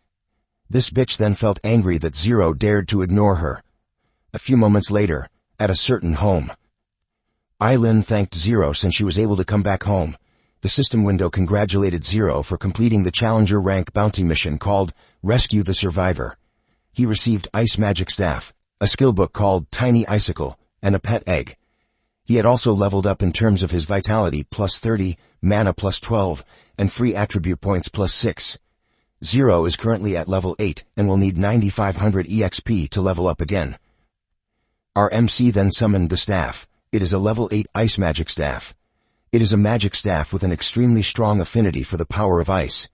This bitch then felt angry that Zero dared to ignore her. A few moments later, at a certain home, Eileen thanked Zero since she was able to come back home. The system window congratulated Zero for completing the Challenger rank bounty mission called Rescue the Survivor. He received Ice Magic Staff, a skill book called Tiny Icicle, and a pet egg. He had also leveled up in terms of his vitality plus 30, mana plus 12, and free attribute points plus 6. Zero is currently at level 8 and will need 9,500 EXP to level up again. Our MC then summoned the staff. It is a level 8 Ice Magic Staff. It is a magic staff with an extremely strong affinity for the power of ice.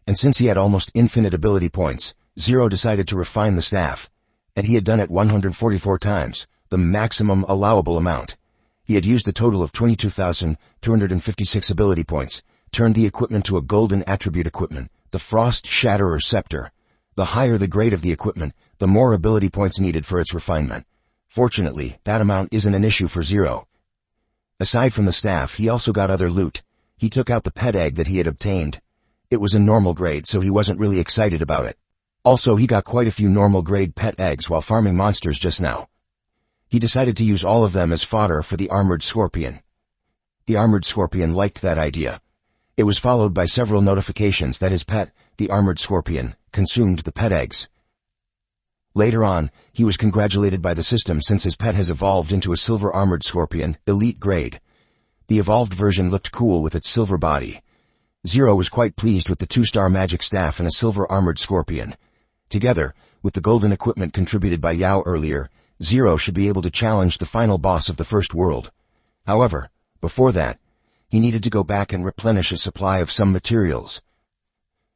And since he had almost infinite ability points, Zero decided to refine the staff. And he had done it 144 times, the maximum allowable amount. He had used a total of 22,256 ability points, turned the equipment to a golden attribute equipment, the Frost Shatterer Scepter. The higher the grade of the equipment, the more ability points needed for its refinement. Fortunately, that amount isn't an issue for Zero. Aside from the staff, he also got other loot. He took out the pet egg that he had obtained. It was a normal grade, so he wasn't really excited about it. Also, he got quite a few normal grade pet eggs while farming monsters just now. He decided to use all of them as fodder for the armored scorpion. The armored scorpion liked that idea. It was followed by several notifications that his pet, the armored scorpion, consumed the pet eggs. Later on, he was congratulated by the system since his pet has evolved into a silver armored scorpion, elite grade. The evolved version looked cool with its silver body. Zero was quite pleased with the 2-star magic staff and a silver armored scorpion. Together, with the golden equipment contributed by Yao earlier, Zero should be able to challenge the final boss of the first world. However, before that, he needed to go back and replenish a supply of some materials.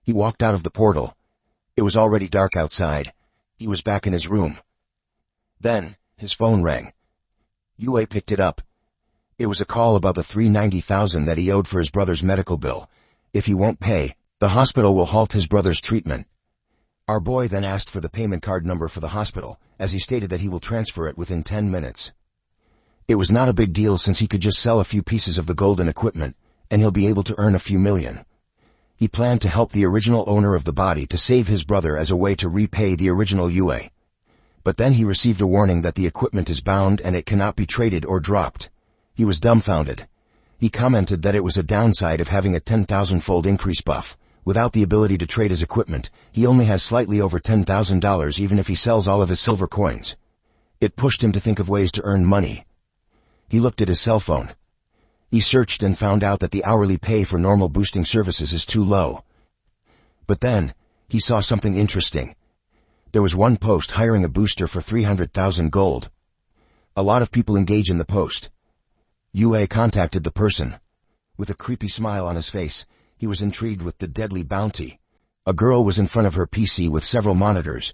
He walked out of the portal. It was already dark outside. He was back in his room. Then, his phone rang. Yue picked it up. It was a call about the $390,000 that he owed for his brother's medical bill. If he won't pay, the hospital will halt his brother's treatment. Our boy then asked for the payment card number for the hospital, as he stated that he will transfer it within 10 minutes. It was not a big deal since he could just sell a few pieces of the golden equipment, and he'll be able to earn a few million. He planned to help the original owner of the body to save his brother as a way to repay the original Yue. But then he received a warning that the equipment is bound and it cannot be traded or dropped. He was dumbfounded. He commented that it was a downside of having a 10,000-fold increase buff. Without the ability to trade his equipment, he only has slightly over $10,000 even if he sells all of his silver coins. It pushed him to think of ways to earn money. He looked at his cell phone. He searched and found out that the hourly pay for normal boosting services is too low. But then, he saw something interesting. There was one post hiring a booster for 300,000 gold. A lot of people engage in the post. Yue contacted the person. With a creepy smile on his face, he was intrigued with the deadly bounty. A girl was in front of her PC with several monitors.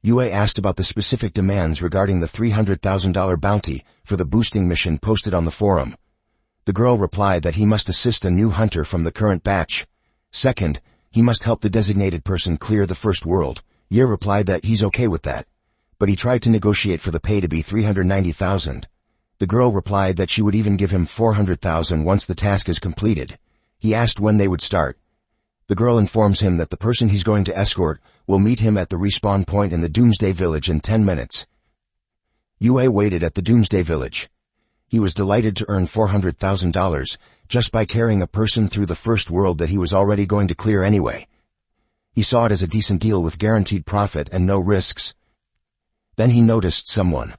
Yue asked about the specific demands regarding the $300,000 bounty for the boosting mission posted on the forum. The girl replied that he must assist a new hunter from the current batch. Second, he must help the designated person clear the first world. Ye replied that he's okay with that, but he tried to negotiate for the pay to be 390,000. The girl replied that she would even give him 400,000 once the task is completed. He asked when they would start. The girl informs him that the person he's going to escort will meet him at the respawn point in the Doomsday Village in 10 minutes. Yue waited at the Doomsday Village. He was delighted to earn $400,000 just by carrying a person through the first world that he was already going to clear anyway. He saw it as a decent deal with guaranteed profit and no risks. Then he noticed someone.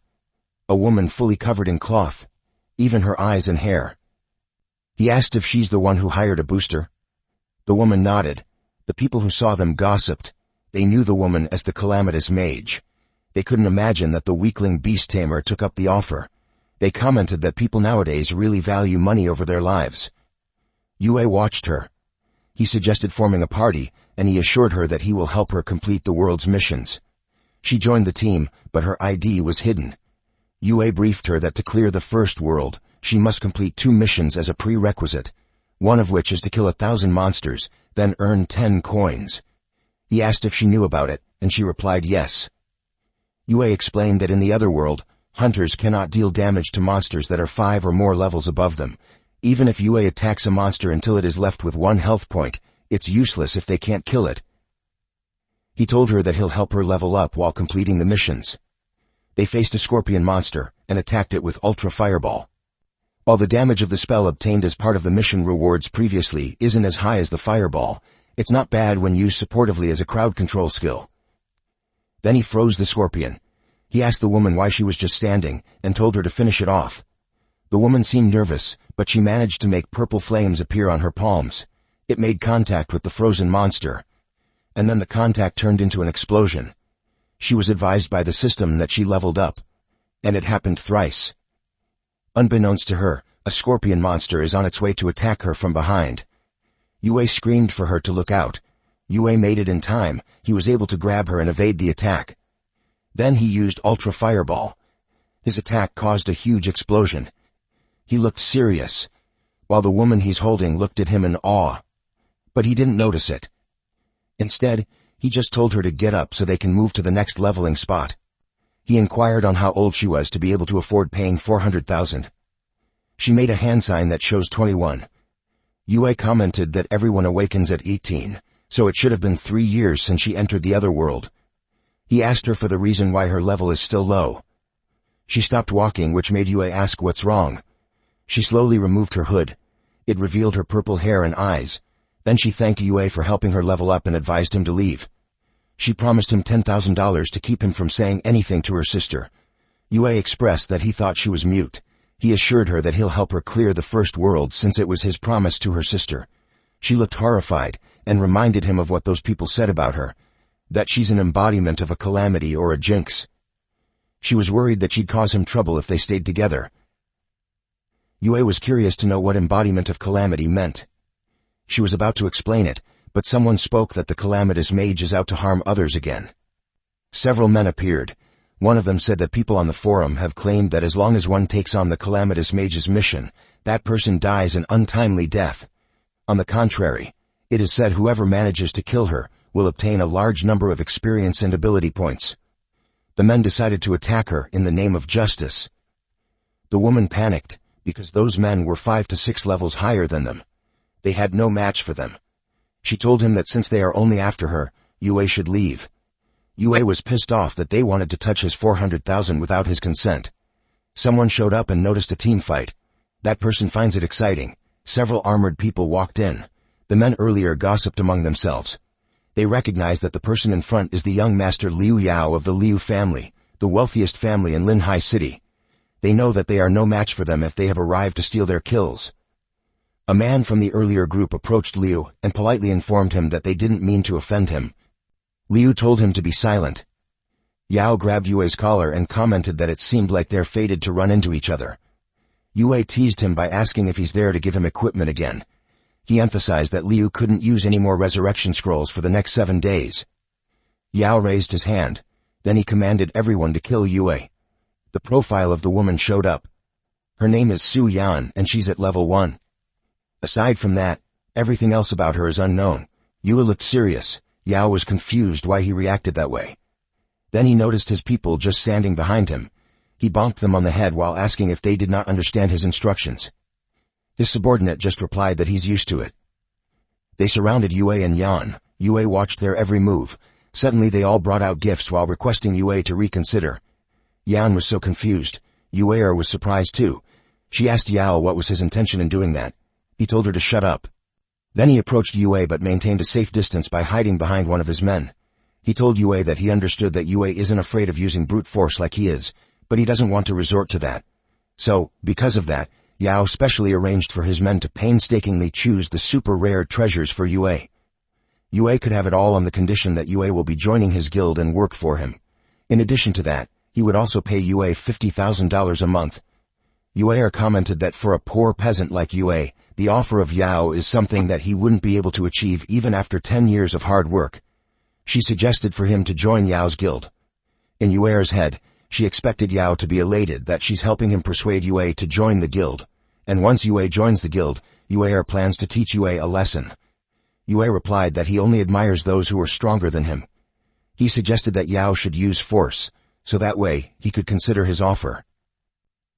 A woman fully covered in cloth, even her eyes and hair. He asked if she's the one who hired a booster. The woman nodded. The people who saw them gossiped. They knew the woman as the calamitous mage. They couldn't imagine that the weakling beast tamer took up the offer. They commented that people nowadays really value money over their lives. Yue watched her. He suggested forming a party, and he assured her that he will help her complete the world's missions. She joined the team, but her ID was hidden. Yue briefed her that to clear the first world, she must complete 2 missions as a prerequisite, one of which is to kill 1,000 monsters, then earn 10 coins. He asked if she knew about it, and she replied yes. Yue explained that in the other world, hunters cannot deal damage to monsters that are 5 or more levels above them. Even if Yue attacks a monster until it is left with 1 health point, it's useless if they can't kill it. He told her that he'll help her level up while completing the missions. They faced a scorpion monster and attacked it with Ultra Fireball. While the damage of the spell obtained as part of the mission rewards previously isn't as high as the Fireball, it's not bad when used supportively as a crowd control skill. Then he froze the scorpion. He asked the woman why she was just standing and told her to finish it off. The woman seemed nervous, but she managed to make purple flames appear on her palms. It made contact with the frozen monster. And then the contact turned into an explosion. She was advised by the system that she leveled up. And it happened thrice. Unbeknownst to her, a scorpion monster is on its way to attack her from behind. Yue screamed for her to look out. Yue made it in time. He was able to grab her and evade the attack. Then he used Ultra Fireball. His attack caused a huge explosion. He looked serious, while the woman he's holding looked at him in awe. But he didn't notice it. Instead, he just told her to get up so they can move to the next leveling spot. He inquired on how old she was to be able to afford paying 400,000. She made a hand sign that shows 21. Yue commented that everyone awakens at 18, so it should have been 3 years since she entered the other world. He asked her for the reason why her level is still low. She stopped walking, which made Yue ask what's wrong. She slowly removed her hood. It revealed her purple hair and eyes. Then she thanked Yue for helping her level up and advised him to leave. She promised him $10,000 to keep him from saying anything to her sister. Yue expressed that he thought she was mute. He assured her that he'll help her clear the first world since it was his promise to her sister. She looked horrified and reminded him of what those people said about her, that she's an embodiment of a calamity or a jinx. She was worried that she'd cause him trouble if they stayed together. Yue was curious to know what embodiment of calamity meant. She was about to explain it, but someone spoke that the calamitous mage is out to harm others again. Several men appeared. One of them said that people on the forum have claimed that as long as one takes on the calamitous mage's mission, that person dies an untimely death. On the contrary, it is said whoever manages to kill her will obtain a large number of experience and ability points. The men decided to attack her in the name of justice. The woman panicked, because those men were 5 to 6 levels higher than them. They had no match for them. She told him that since they are only after her, Yue should leave. Yue was pissed off that they wanted to touch his 400,000 without his consent. Someone showed up and noticed a team fight. That person finds it exciting. Several armored people walked in. The men earlier gossiped among themselves. They recognized that the person in front is the young master Liu Yao of the Liu family, the wealthiest family in Linhai City. They know that they are no match for them if they have arrived to steal their kills. A man from the earlier group approached Liu and politely informed him that they didn't mean to offend him. Liu told him to be silent. Yao grabbed Yue's collar and commented that it seemed like they're fated to run into each other. Yue teased him by asking if he's there to give him equipment again. He emphasized that Liu couldn't use any more resurrection scrolls for the next 7 days. Yao raised his hand. Then he commanded everyone to kill Yue. The profile of the woman showed up. Her name is Su Yan, and she's at level 1. Aside from that, everything else about her is unknown. Yue looked serious. Yao was confused why he reacted that way. Then he noticed his people just standing behind him. He bonked them on the head while asking if they did not understand his instructions. His subordinate just replied that he's used to it. They surrounded Yue and Yan. Yue watched their every move. Suddenly they all brought out gifts while requesting Yue to reconsider. Yan was so confused. Yue was surprised too. She asked Yao what was his intention in doing that. He told her to shut up. Then he approached Yue but maintained a safe distance by hiding behind one of his men. He told Yue that he understood that Yue isn't afraid of using brute force like he is, but he doesn't want to resort to that. So, because of that, Yao specially arranged for his men to painstakingly choose the super rare treasures for Yue. Yue could have it all on the condition that Yue will be joining his guild and work for him. In addition to that, he would also pay Yue $50,000 a month. Yue commented that for a poor peasant like Yue, the offer of Yao is something that he wouldn't be able to achieve even after 10 years of hard work. She suggested for him to join Yao's guild. In Yue's head, she expected Yao to be elated that she's helping him persuade Yue to join the guild. And once Yue joins the guild, Yue plans to teach Yue a lesson. Yue replied that he only admires those who are stronger than him. He suggested that Yao should use force, so that way he could consider his offer.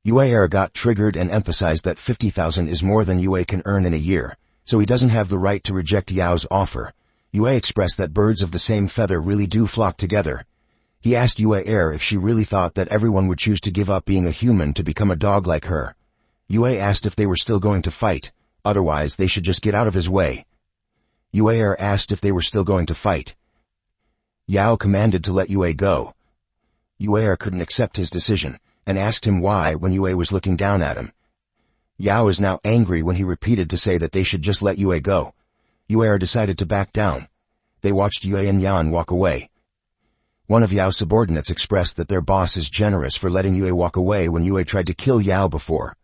Yue got triggered and emphasized that 50,000 is more than Yue can earn in a year, so he doesn't have the right to reject Yao's offer. Yue expressed that birds of the same feather really do flock together. He asked Yue if she really thought that everyone would choose to give up being a human to become a dog like her. Yue asked if they were still going to fight, otherwise they should just get out of his way. Yue asked if they were still going to fight. Yao commanded to let Yue go. Yue couldn't accept his decision, and asked him why when Yue was looking down at him. Yao is now angry when he repeated to say that they should just let Yue go. Yue decided to back down. They watched Yue and Yan walk away. One of Yao's subordinates expressed that their boss is generous for letting Yue walk away when Yue tried to kill Yao before.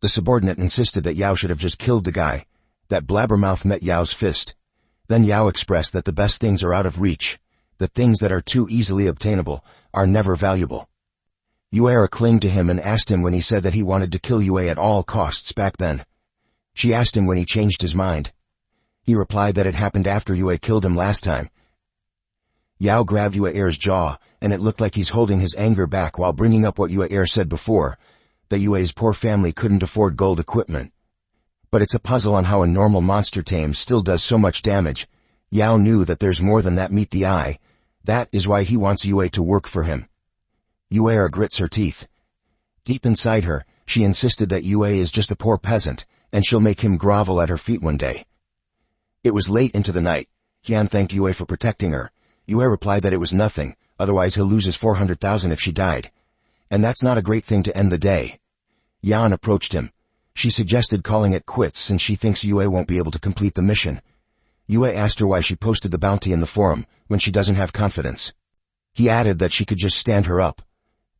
The subordinate insisted that Yao should have just killed the guy. That blabbermouth met Yao's fist. Then Yao expressed that the best things are out of reach. The things that are too easily obtainable are never valuable. Yue clung to him and asked him when he said that he wanted to kill Yue at all costs back then. She asked him when he changed his mind. He replied that it happened after Yue killed him last time. Yao grabbed Yue's jaw, and it looked like he's holding his anger back while bringing up what Yue said before, that Yue's poor family couldn't afford gold equipment. But it's a puzzle on how a normal monster tame still does so much damage. Yao knew that there's more than that meet the eye. That is why he wants Yue to work for him. Yue grits her teeth. Deep inside her, she insisted that Yue is just a poor peasant, and she'll make him grovel at her feet one day. It was late into the night. Yan thanked Yue for protecting her. Yue replied that it was nothing, otherwise he'll lose his 400,000 if she died. And that's not a great thing to end the day. Yan approached him. She suggested calling it quits since she thinks Yue won't be able to complete the mission. Yue asked her why she posted the bounty in the forum when she doesn't have confidence. He added that she could just stand her up.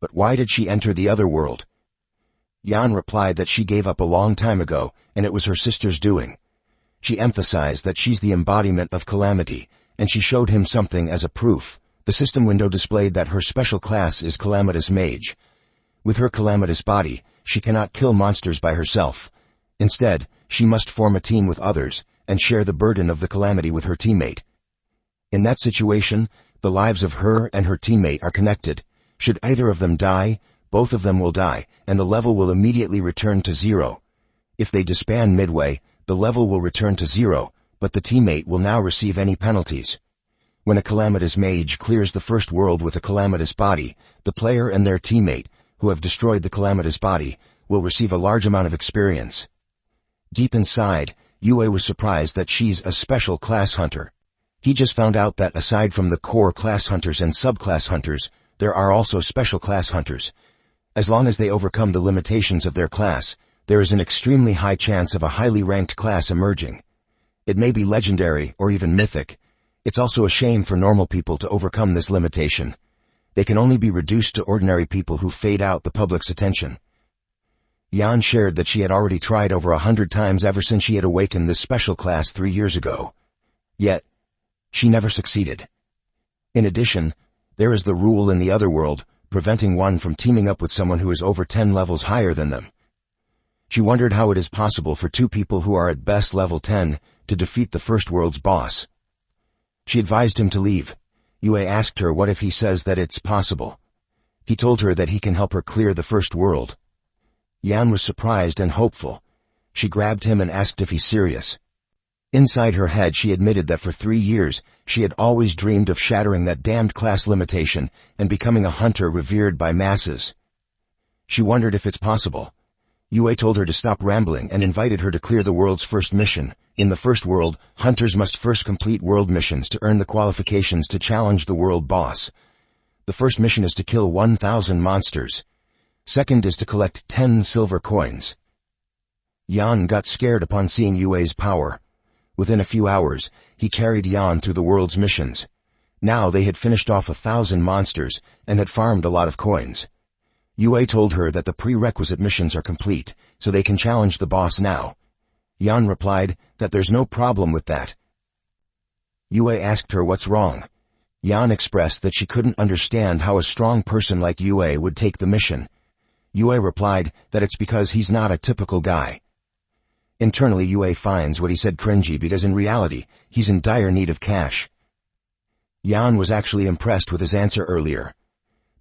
But why did she enter the other world? Yan replied that she gave up a long time ago, and it was her sister's doing. She emphasized that she's the embodiment of calamity, and she showed him something as a proof. The system window displayed that her special class is Calamitous Mage. With her calamitous body, she cannot kill monsters by herself. Instead, she must form a team with others, and share the burden of the calamity with her teammate. In that situation, the lives of her and her teammate are connected. Should either of them die, both of them will die, and the level will immediately return to 0. If they disband midway, the level will return to 0, but the teammate will now receive any penalties. When a calamitous mage clears the first world with a calamitous body, the player and their teammate, who have destroyed the calamitous body, will receive a large amount of experience. Deep inside, Yue was surprised that she's a special class hunter. He just found out that aside from the core class hunters and subclass hunters, there are also special class hunters. As long as they overcome the limitations of their class, there is an extremely high chance of a highly ranked class emerging. It may be legendary or even mythic. It's also a shame for normal people to overcome this limitation. They can only be reduced to ordinary people who fade out the public's attention. Yan shared that she had already tried over 100 times ever since she had awakened this special class 3 years ago. Yet, she never succeeded. In addition, there is the rule in the other world, preventing one from teaming up with someone who is over 10 levels higher than them. She wondered how it is possible for two people who are at best level 10 to defeat the first world's boss. She advised him to leave. Yue asked her what if he says that it's possible. He told her that he can help her clear the first world. Yan was surprised and hopeful. She grabbed him and asked if he's serious. Inside her head she admitted that for 3 years she had always dreamed of shattering that damned class limitation and becoming a hunter revered by masses. She wondered if it's possible. Yue told her to stop rambling and invited her to clear the world's first mission. In the first world, hunters must first complete world missions to earn the qualifications to challenge the world boss. The first mission is to kill 1,000 monsters. Second is to collect 10 silver coins. Yan got scared upon seeing Yue's power. Within a few hours, he carried Yan through the world's missions. Now they had finished off 1,000 monsters and had farmed a lot of coins. Yue told her that the prerequisite missions are complete, so they can challenge the boss now. Yan replied that there's no problem with that. Yue asked her what's wrong. Yan expressed that she couldn't understand how a strong person like Yue would take the mission. Yue replied that it's because he's not a typical guy. Internally, Yue finds what he said cringy because in reality, he's in dire need of cash. Yan was actually impressed with his answer earlier.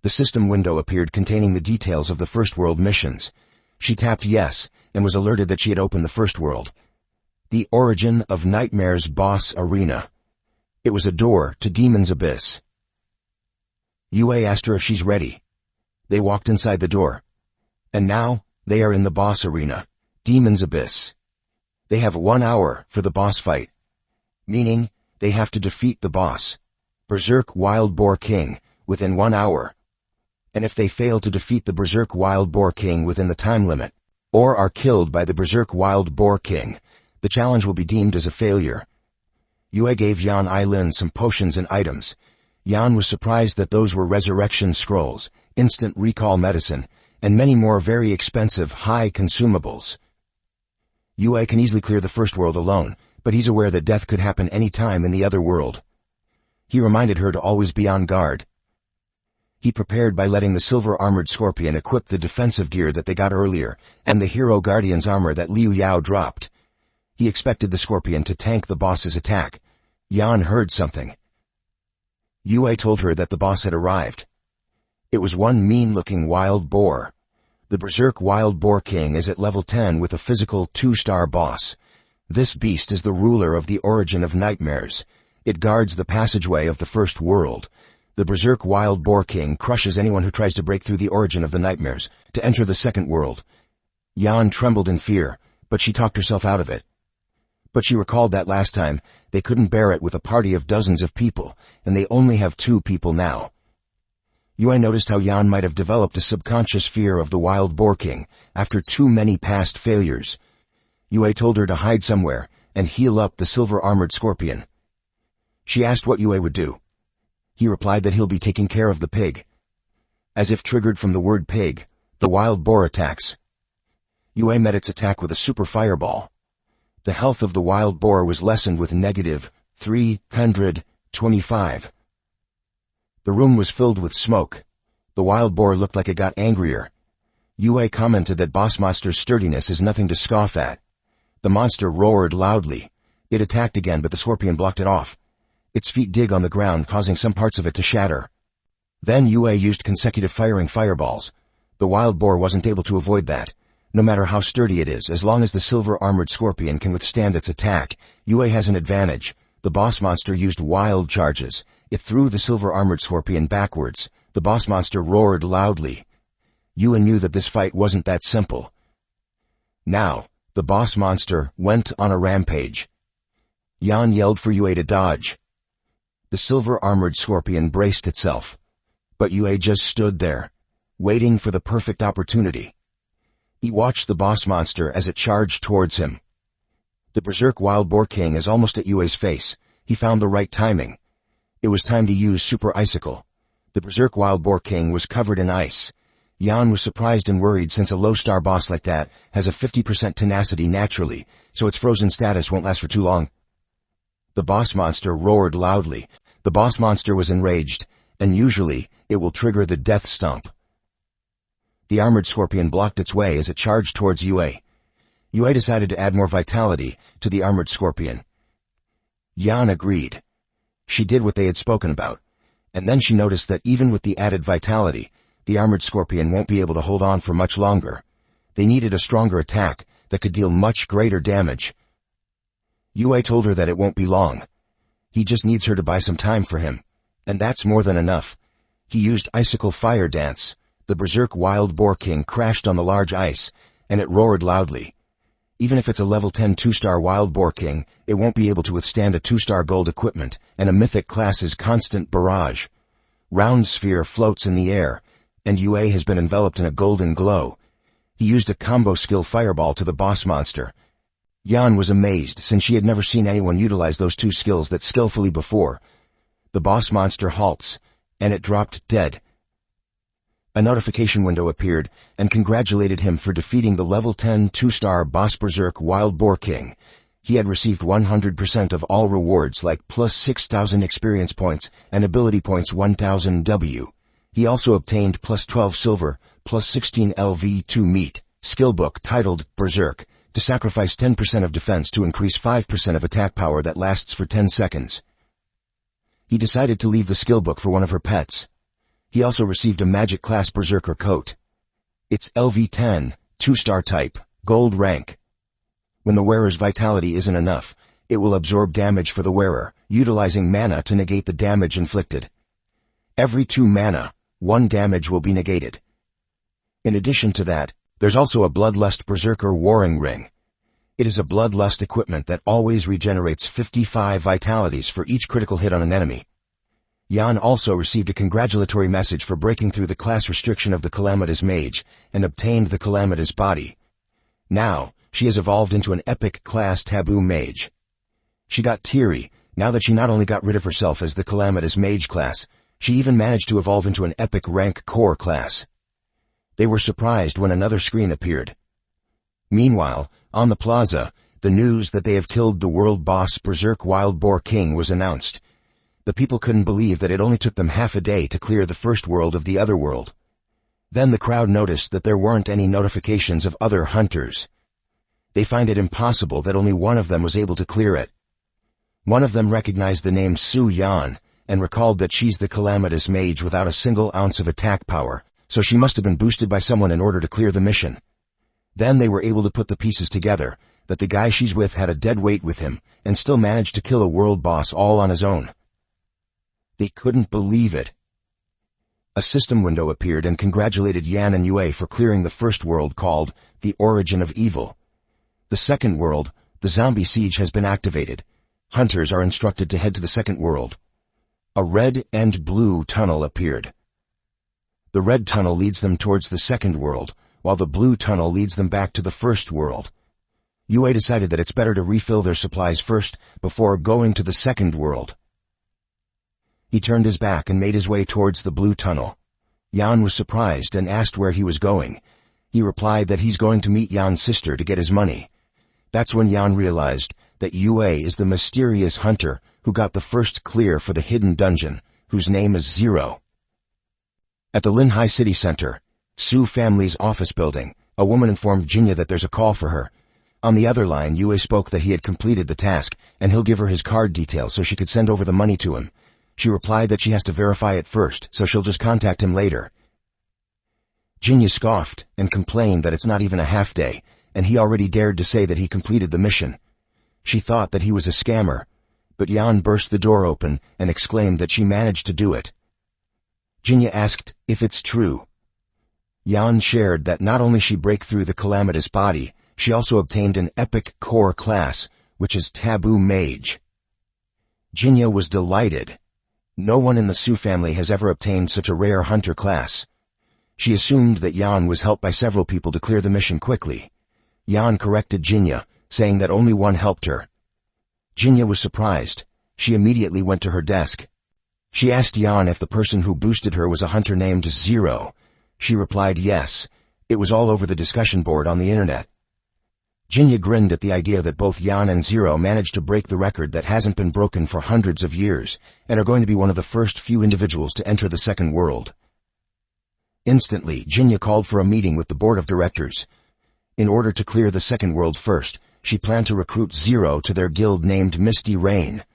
The system window appeared containing the details of the first world missions. She tapped yes, and was alerted that she had opened the first world. The origin of Nightmare's boss arena. It was a door to Demon's Abyss. Yue asked her if she's ready. They walked inside the door. And now, they are in the boss arena, Demon's Abyss. They have 1 hour for the boss fight. Meaning, they have to defeat the boss, Berserk Wild Boar King, within 1 hour. And if they fail to defeat the Berserk Wild Boar King within the time limit, or are killed by the Berserk Wild Boar King, the challenge will be deemed as a failure. Yue gave Yan Ailin some potions and items. Yan was surprised that those were resurrection scrolls, instant recall medicine, and many more very expensive, high consumables. Yue can easily clear the first world alone, but he's aware that death could happen any time in the other world. He reminded her to always be on guard. He prepared by letting the silver-armored scorpion equip the defensive gear that they got earlier, and the hero guardian's armor that Liu Yao dropped. He expected the scorpion to tank the boss's attack. Yan heard something. Yue told her that the boss had arrived. It was one mean-looking wild boar. The Berserk Wild Boar King is at level 10 with a physical 2-star boss. This beast is the ruler of the origin of nightmares, It guards the passageway of the first world. The Berserk Wild Boar King crushes anyone who tries to break through the origin of the nightmares, to enter the second world. Yan trembled in fear, but she talked herself out of it. But she recalled that last time, they couldn't bear it with a party of dozens of people, and they only have 2 people now. Yue noticed how Yan might have developed a subconscious fear of the Wild Boar King after too many past failures. Yue told her to hide somewhere and heal up the silver-armored scorpion. She asked what Yue would do. He replied that he'll be taking care of the pig. As if triggered from the word pig, the wild boar attacks. Yue met its attack with a super fireball. The health of the wild boar was lessened with negative 325. The room was filled with smoke. The wild boar looked like it got angrier. Yue commented that Boss Monster's sturdiness is nothing to scoff at. The monster roared loudly. It attacked again, but the scorpion blocked it off. Its feet dig on the ground, causing some parts of it to shatter. Then Yue used consecutive firing fireballs. The wild boar wasn't able to avoid that. No matter how sturdy it is, as long as the silver-armored scorpion can withstand its attack, Yue has an advantage. The boss monster used wild charges. It threw the silver-armored scorpion backwards. The boss monster roared loudly. Yue knew that this fight wasn't that simple. Now, the boss monster went on a rampage. Yan yelled for Yue to dodge. The silver-armored scorpion braced itself. But Yue just stood there, waiting for the perfect opportunity. He watched the boss monster as it charged towards him. The Berserk Wild Boar King is almost at Yue's face. He found the right timing. It was time to use Super Icicle. The Berserk Wild Boar King was covered in ice. Yan was surprised and worried since a low-star boss like that has a 50% tenacity naturally, so its frozen status won't last for too long. The boss monster roared loudly. The boss monster was enraged, and usually, it will trigger the death stomp. The armored scorpion blocked its way as it charged towards Yue. Yue decided to add more vitality to the armored scorpion. Yan agreed. She did what they had spoken about, and then she noticed that even with the added vitality, the armored scorpion won't be able to hold on for much longer. They needed a stronger attack that could deal much greater damage. Yue told her that it won't be long. He just needs her to buy some time for him, and that's more than enough. He used Icicle Fire Dance. The Berserk Wild Boar King crashed on the large ice, and it roared loudly. Even if it's a level 10 2-star Wild Boar King, it won't be able to withstand a 2-star gold equipment and a mythic class's constant barrage. Round Sphere floats in the air, and Yue has been enveloped in a golden glow. He used a combo skill fireball to the boss monster. Yan was amazed, since she had never seen anyone utilize those 2 skills that skillfully before. The boss monster halts, and it dropped dead. A notification window appeared and congratulated him for defeating the level 10 2-star boss Berserk Wild Boar King. He had received 100% of all rewards like plus 6,000 experience points and ability points 1,000 W. He also obtained plus 12 silver, plus 16 LV2 meat, skill book titled Berserk, to sacrifice 10% of defense to increase 5% of attack power that lasts for 10 seconds. He decided to leave the skill book for one of her pets. He also received a magic class Berserker coat. It's LV10, 2-star type, gold rank. When the wearer's vitality isn't enough, it will absorb damage for the wearer, utilizing mana to negate the damage inflicted. Every 2 mana, 1 damage will be negated. In addition to that, there's also a Bloodlust Berserker Warring Ring. It is a Bloodlust equipment that always regenerates 55 vitalities for each critical hit on an enemy. Yan also received a congratulatory message for breaking through the class restriction of the Calamitous Mage and obtained the Calamitous Body. Now, she has evolved into an epic class Taboo Mage. She got teary now that she not only got rid of herself as the Calamitous Mage class, she even managed to evolve into an epic rank core class. They were surprised when another screen appeared. Meanwhile, on the plaza, the news that they have killed the world boss Berserk Wild Boar King was announced. The people couldn't believe that it only took them half a day to clear the first world of the other world. Then the crowd noticed that there weren't any notifications of other hunters. They find it impossible that only one of them was able to clear it. One of them recognized the name Su Yan, and recalled that she's the Calamitous Mage without a single ounce of attack power, so she must have been boosted by someone in order to clear the mission. Then they were able to put the pieces together, that the guy she's with had a dead weight with him and still managed to kill a world boss all on his own. They couldn't believe it. A system window appeared and congratulated Yan and Yue for clearing the first world, called the Origin of Evil. The second world, the Zombie Siege, has been activated. Hunters are instructed to head to the second world. A red and blue tunnel appeared. The red tunnel leads them towards the second world, while the blue tunnel leads them back to the first world. Yue decided that it's better to refill their supplies first before going to the second world. He turned his back and made his way towards the blue tunnel. Yan was surprised and asked where he was going. He replied that he's going to meet Yan's sister to get his money. That's when Yan realized that Yue is the mysterious hunter who got the first clear for the hidden dungeon, whose name is Zero. At the Linhai City Center, Su family's office building, a woman informed Jinya that there's a call for her. On the other line, Yue spoke that he had completed the task, and he'll give her his card details so she could send over the money to him. She replied that she has to verify it first, so she'll just contact him later. Jinya scoffed and complained that it's not even a half day, and he already dared to say that he completed the mission. She thought that he was a scammer, but Yan burst the door open and exclaimed that she managed to do it. Jinya asked if it's true. Yan shared that not only she break through the calamitous body, she also obtained an epic core class, which is Taboo Mage. Jinya was delighted. No one in the Su family has ever obtained such a rare hunter class. She assumed that Yan was helped by several people to clear the mission quickly. Yan corrected Jinya, saying that only one helped her. Jinya was surprised. She immediately went to her desk. She asked Yan if the person who boosted her was a hunter named Zero. She replied yes. It was all over the discussion board on the internet. Jinya grinned at the idea that both Yan and Zero managed to break the record that hasn't been broken for hundreds of years, and are going to be one of the first few individuals to enter the second world. Instantly, Jinya called for a meeting with the board of directors. In order to clear the second world first, she planned to recruit Zero to their guild named Misty Rain.